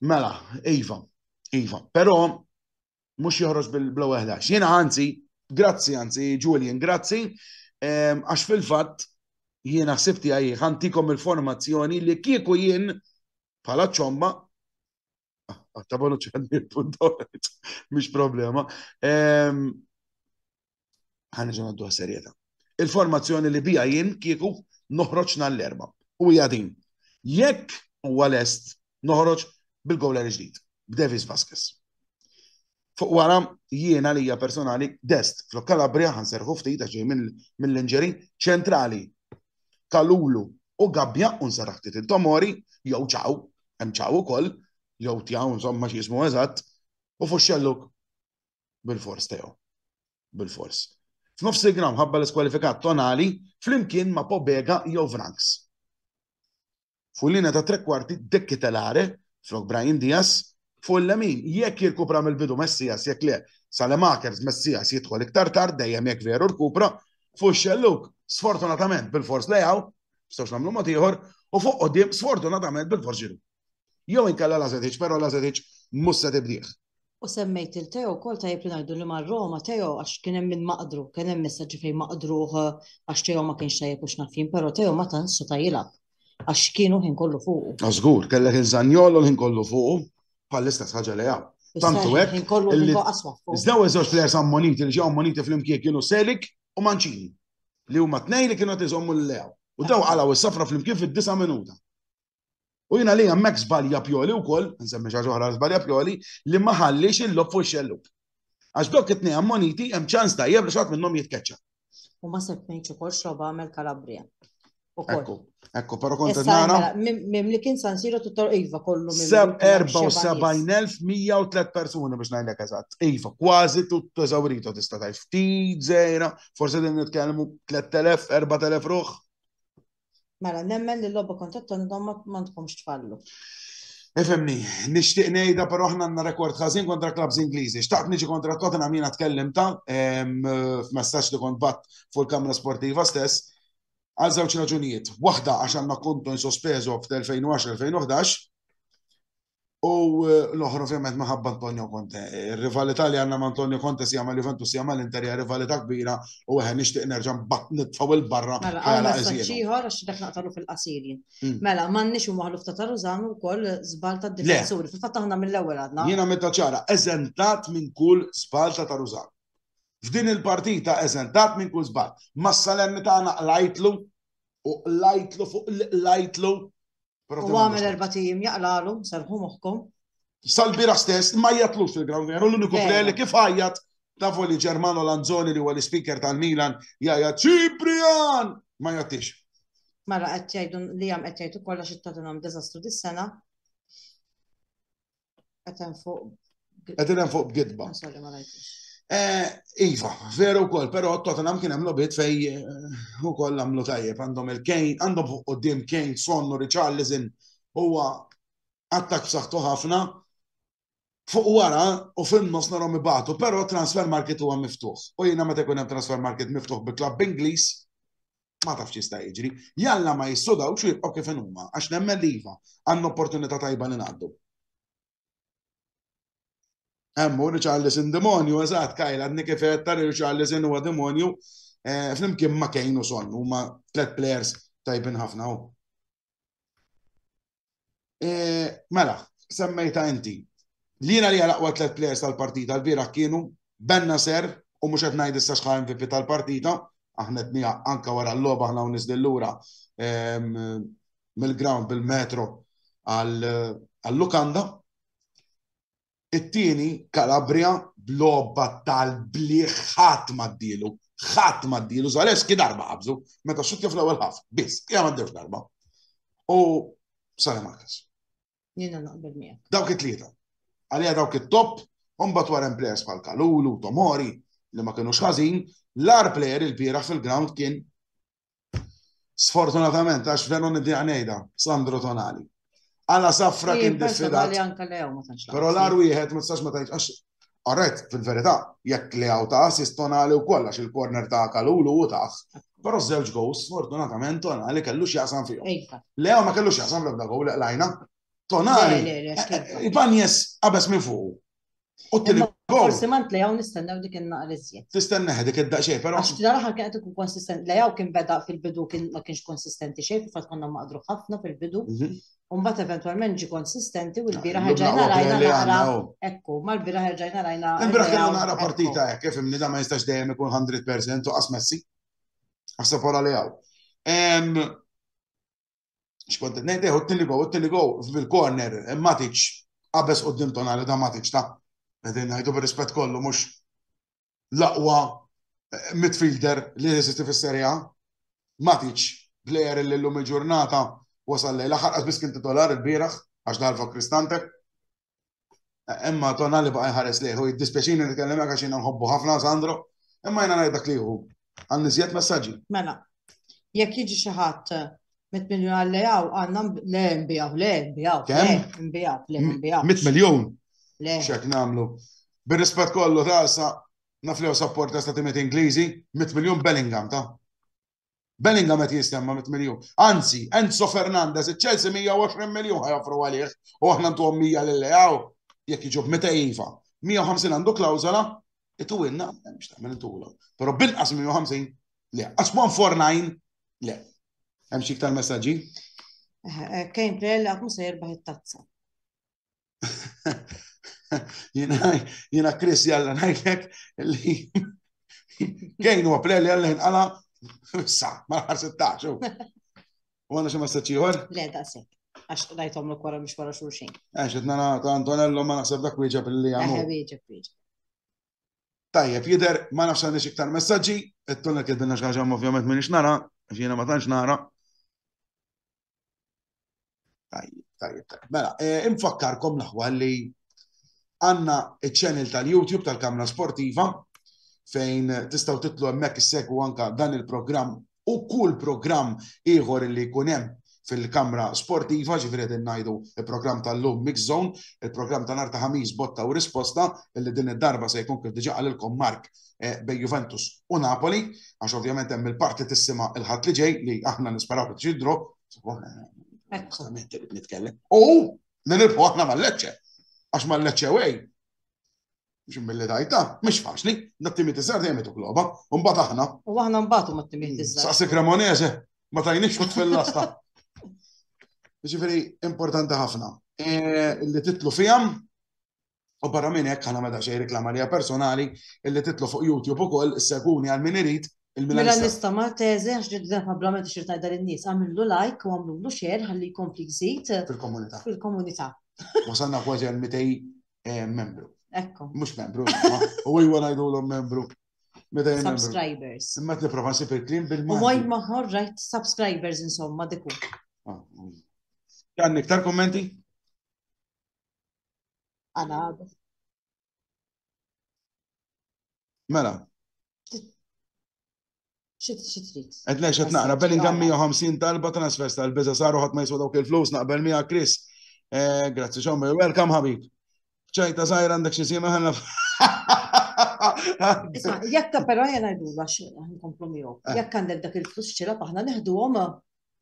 S4: Mela, Iva. Però mhux joħroġ bil-blow 11. Jiena grazzi Julian, grazzi, għax fil-fatt jiena ħsibti għaj ħantikom il-formazzjoni li kieku jien bħala ċomba ta' Bonucci għandi il-puntoret, mhix problema. Ħanġa għaddu għas-serjeta. Il-formazzjoni li bija jien kieku noħroġ nall-erba. U jadin. Jekk huwa lest noħroġ bil-gowler ġdid, b'Davis Vasquez. Fuq wara jiena li hija personali dest flok Kalabria ħanserħu ftit għax mill-inġeri ċentrali. Kalulu u Gabbja u nsarraħ ftit il-Tomori jew ċaw, hemm ċaw ukoll, jew tjaw insomma xi jismu eżatt, u fuq xelluk bil-fors tiegħu. Bil-fors. F'nofs il-gram ħabba l-iskwalifikat tonali flimkien ma' Pobega jew Franks. Fuq linja ta' 3/4 Dekki Telare flok Brian Diaz, fuq l-lemin jekk jirkupra mill-bidu Messias jekk le Salemakers Messias jidħol iktar tard dejjem jekk veru rkupra, fuq xelluk sfortunatament bil-fors lejgħu, stawx nagħmlu mod ieħor, u fuq qudiem sfortunatament bil-fors ġiru. Jew inkella Lazetic, però Lazetic mhux se tibdih.
S5: U semmejt il-Teo kol tajjeb li ngħidu li mar-Roma Teo għax kien hemm min maqdru, kien hemm messaġġi fejn maqdruh għax Teo ma kienx tajjeb u x'nafin, però Teo ma tantx ta' jilgħab għax kienu ħin kollu fuqu.
S4: Żgur, kellek il-Żanjolo ħin kollu fuqu, bħall-istess ħaġa li hawn. Tantu hekk.
S5: Ħin kollu ħin aswa fuq.
S4: Iżdaw iż-żewġ plejers ammoniti li ġew ammoniti flimkien kienu Selik u Mancini li huma tnejn li kienu qed iżommu l-lew. U daw qalaw is-safra flimkien fid-9 minuta. U jina li hemmhekk żbalja Pioli wkoll, nsemmi xi ħaġa oħra żbalja Pioli, li ma ħallix il-lob fuq xelluk. Għax dok it-tnejn ammoniti hemm ċans tajjeb li xatt minnhom jitkeċċa.
S5: U ma semmejtx ukoll xroba għamel Kalabria.
S4: Ekku, però kont nara.
S5: Mim li kien San Siro tuttor Iva kollu minn
S4: 74,103 persuni biex ngħidlek eżatt. Iva, kważi tutto eżawrito tista' tgħid ftit żejra, forsi din nitkellmu 3,000, 4,000 ruħ.
S5: Mela, nemmen li l-logħba kontattu ma tkomx tfallu.
S4: Ifemni, nixtieq ngħidha però aħna għandna rekord ħażin kontra klabs Ingliżi. Xtaqt niġi kontra Tottenham jiena tkellimta f'messaġġ li kont batt fuq il-Kamra Sportiva stess għal żewġ raġunijiet. Waħda għax għandna kontu insospeżu f'T-2010-2011 U l-oħra ovvjament maħabba Antonio Conte. Ir-rivalità li għandna ma' Antonio Conte si għamal Juventus si għamal Inter hija rivalità kbira u għen nixtieq nerġa' nitfaw il-barra
S5: Mela, għal
S4: ħajala
S5: messaġġ
S4: eżienu.
S5: ieħor għax dak naqtalu fil-qasiri.
S4: Mm.
S5: Mela, m'għandniex u maħluf ta' Tarużan ukoll żball tad-difensuri. Fil-fatt aħna mill-ewwel għadna.
S4: Jiena meta ċara, eżentat minn kull żball ta' Tarużan. F'din il-partita eżentat minn kull żball. Mas-salemmi tagħna lajtlu u lajtlu fuq lajtlu.
S5: U għamel 4 tim jaqlalu, sarħu moħħkom.
S4: Sal-bira stess, ma jatlux fil-ground game. L-uniku
S5: Vera.
S4: play li kif ħajjat tafu li Germano Lanzoni li huwa l-speaker tal-Milan jgħajat Ciprian ma jattix.
S5: Mela qed jgħidu li hemm qed jgħidu kollox it-Tottenham diżastru dis-sena. Qed hemm fuq.
S4: Qed fuq b'gidba.
S5: Sorry ma rajtux.
S4: Iva, veru wkoll, però Tottenham kien hemm logħbiet fej ukoll għamlu tajjeb għandhom il-Kane, għandhom fuq quddiem Kane, Sonnu, Richarlison huwa attak b'saħħtu ħafna. Fuq wara u fin-nofs narhom ibatu, però transfer market huwa miftuħ. U jiena meta jkun hemm transfer market miftuħ bi klabb Ingliż, ma tafx jista' jiġri. Jalla ma jissudawx u jibqgħu kif huma, għax nemmen li iva għandna opportunità tajba li ngħaddu. Emmu Richarlison demonju, eżatt, Kajla, għadni kif qed Richarlison huwa demonju, flimkien ma' Kane u Son, huma 3 players tajbin ħafna hu. Mela, semmejta inti. Lina li għal-aqwa 3 players tal-partita l-biraħ kienu Benna Ser u mux qed ngħid issa x'ħa MVP tal-partita, aħna tnija anka wara l-logħba aħna nisdil lura mill-ground bil-metro għall-Lukanda. It-tieni Kalabria b'logħba tal-bliħ ħadd ma ddielu, Zaleski darba qabżu, meta xutja fl-ewwel ħaf, biss, hija m'għaddewx darba. U Salamakas.
S5: Jiena naqbel miegħek.
S4: Dawk it-tlieta. Għalija dawk it-top, mbagħad wara players bħal Kalulu, Tomori, li ma kinux ħażin, l-ar player il-bieraħ fil-ground kien sfortunatament għax veru niddi ngħidha Sandro Tonali. Għala safra kien diffidat. Però l-ar wieħed ma tistax ma tgħidx għax Arret, fil-verità, jekk li għaw ta' assist Tonali u kollax il-corner ta' Kalulu u taħ. Però żewġ gows, sfortunatament Tonali kellux jaqsam fihom. Leo ma kellux jaqsam l-ebda gow laqlajna. Tonali, Ibanjes qabes minn fuq. U t-tili
S5: forsi ma ntlejaw nistennew dik in-naqra iżjed.
S4: Tistenneħ dik id-daqxej, però.
S5: Għax taraħa kienet ikun konsistenti. Lejaw kien beda fil-bidu kien ma kienx konsistenti xejn, fil-fatt konna maqdru ħafna fil-bidu. U mbagħad eventwalment ġi konsistenti u l-bira ħerġajna rajna naqra. Ekku, mal-bira ħerġajna rajna.
S4: Il-bira kellu naqra partita hekk, kif imni da ma jistax dejjem ikun 100% u qas Messi. Aħseb wara li hawn. Xkont ngħid u t-tili go fil-corner Matic qabeż qudiem Tonali da Matic ta' qegħdin ngħidu bir-rispett kollu mhux l-aqwa midfielder li jeżisti fis-Serja A. Matic plejer li llum il-ġurnata wasal lejla ħarqas biss kien titolar il-bieraħ għax dalfa Cristante. Imma Tonali baqa' jħares lejh u jiddispjaċini nitkellem għax jiena nħobbu ħafna Sandro, imma jiena ngħid dak li hu. Għandni żjed messaġġi.
S5: Mela, jekk jiġi xi ħadd 100 miljon għallejaw, għanna le nbijaw.
S4: Kemm?
S5: Nbijaw.
S4: 100 miljon?
S5: Le.
S4: Xek namlu. Bir-rispett kollu ta' sa naf li support ta' timiet Ingliżi, 100 miljon Bellingham ta'. Bellingham qed jistemma 100 miljon. Anzi, Enzo Fernandez, il-Chelsea 120 miljon ħajofru għalih u aħna ntuhom 100 lil-lejaw. Jekk jiġu b'200 iva. 150 għandu klawżola, ituwilna, biex tagħmel intulu. Però binqas 150 le. Għax 149 le. Hemm xi iktar messaġġi?
S5: Kejn play li għakmu se jirbaħ it-tazza.
S4: Jiena Chris jalla ngħidlek li kejn huwa play li jalla jinqala issa ma ħar 16. U għandna xi messaġġ ieħor?
S5: Le daqshekk. Għax rajthom l wara mhux wara xulxin.
S4: Għax qed nara ta' Antonello ma naħseb dak wieġeb li għamu.
S5: Wieġeb.
S4: Tajjeb, jidher ma nafx għandix iktar messaġġi, it-tunnel kien dinna xi ħaġa ovvjament m'iniex nara, għax jiena ma tantx nara. Tajjeb. Mela, infakkarkom l-aħwal li għandna iċ-channel tal-YouTube tal-Kamra Sportiva fejn tistgħu titlu hemmhekk issegwu anke dan il-programm u kull programm ieħor li jkun hemm fil-Kamra Sportiva, ġifieri qed ngħidu il-programm tal-lum Mix Zone, il-programm ta' nhar ta' ħamis botta u risposta illi din id-darba se jkun kif diġà qalilkom Mark bejn Juventus u Napoli, għax ovvjament hemm il-parti tissima' il-ħadd li ġej li aħna nisperaw li tġidru. Nitkellem. U li nirbu aħna mal-Lecce. Għax mal-Lecce way. Mux mill-li dajta, mux faċli, dat-timi t-sar dejjem kloba, un-bat aħna.
S5: U aħna mbagħtu ma t-timijiet iż-żgħar.
S4: Saqsi Cremonese, ma tajniex fut fil-lasta. Ġifieri importanti ħafna. Illi titlu fihom, u barra minn hekk ħana meta xejn reklamarija personali, illi titlu fuq YouTube ukoll seguni għal min irid
S5: il-Milanista Maltese għax ġiddan probablement ixir tajda lin-nies għamillu like u għamlu share ħalli jkompli jżid
S4: fil-komunità.
S5: fil-komunità.
S4: Wasalna kważi għal 200 membru.
S5: Ekku.
S4: Mhux membru, u huwa ngħidulhom membru. 200 membru.
S5: Subscribers.
S4: Imma nipprova nsib il-klim
S5: U
S4: bil-Malti.
S5: ma right subscribers insomma diku.
S4: Għandni iktar kommenti?
S5: Għana għadu.
S4: Mela.
S5: Xi trid?
S4: Qed ngħid qed naqra Bellingham 150 talba transfers tal-biża saru ħadd ma jiswa dawk il-flus naqbel miegħek Chris. Grazzi xomma, welcome ħabib. ċajta żgħir għandek xi sima ħanna.
S5: Isma' jekk però jena jdula nkomplu miegħu. Jekk għandek dak il-flus x'ċilab aħna neħduhom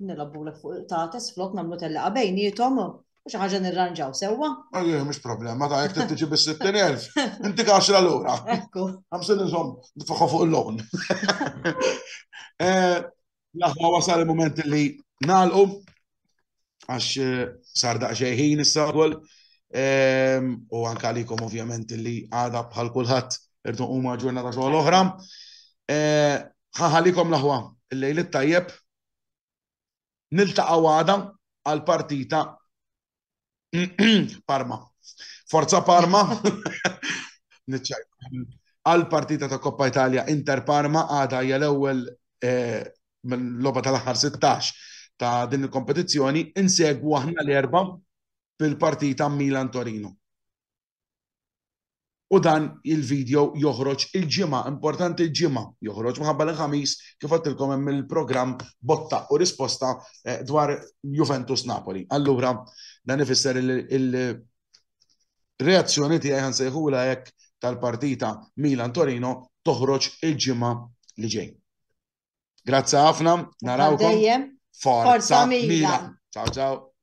S5: nilabulek fuq tates flok nagħmlu telleqa bejniethom u xi ħaġa nirranġaw sewwa.
S4: Mhux problema, ta' jekk tiġi bis-60,000, inti 10 lura.
S5: Ekku.
S4: 50 inżomm nitfaħħu fuq il-loan. Laħma wasal il-moment li nagħlqu għax sar daqsxejn ħin issa wkoll. U anke għalikom ovvjament li għada bħal kulħadd irdu huma ġurnata xogħol oħra. Ħaħalikom l-aħwa il-lejl tajjeb niltaqgħu għada għal partita Parma. Forza Parma. Għal partita ta' Coppa Italia Inter Parma għada hija l-ewwel logħba tal-aħħar 16 ta' din il-kompetizzjoni insegwu aħna l-erba' fil-partita Milan Torino. U dan il-video joħroġ il-ġimgħa, importanti il-ġimgħa, joħroġ minħabba l-ħamis kif għattilkom hemm il-programm botta u risposta dwar Juventus Napoli. Allura dan ifisser il-reazzjoni tiegħi ħansejħula hekk tal-partita Milan Torino toħroġ il-ġimgħa li ġej. Grazzi ħafna, narawkom.
S5: Forza Milan.
S4: Ciao ciao.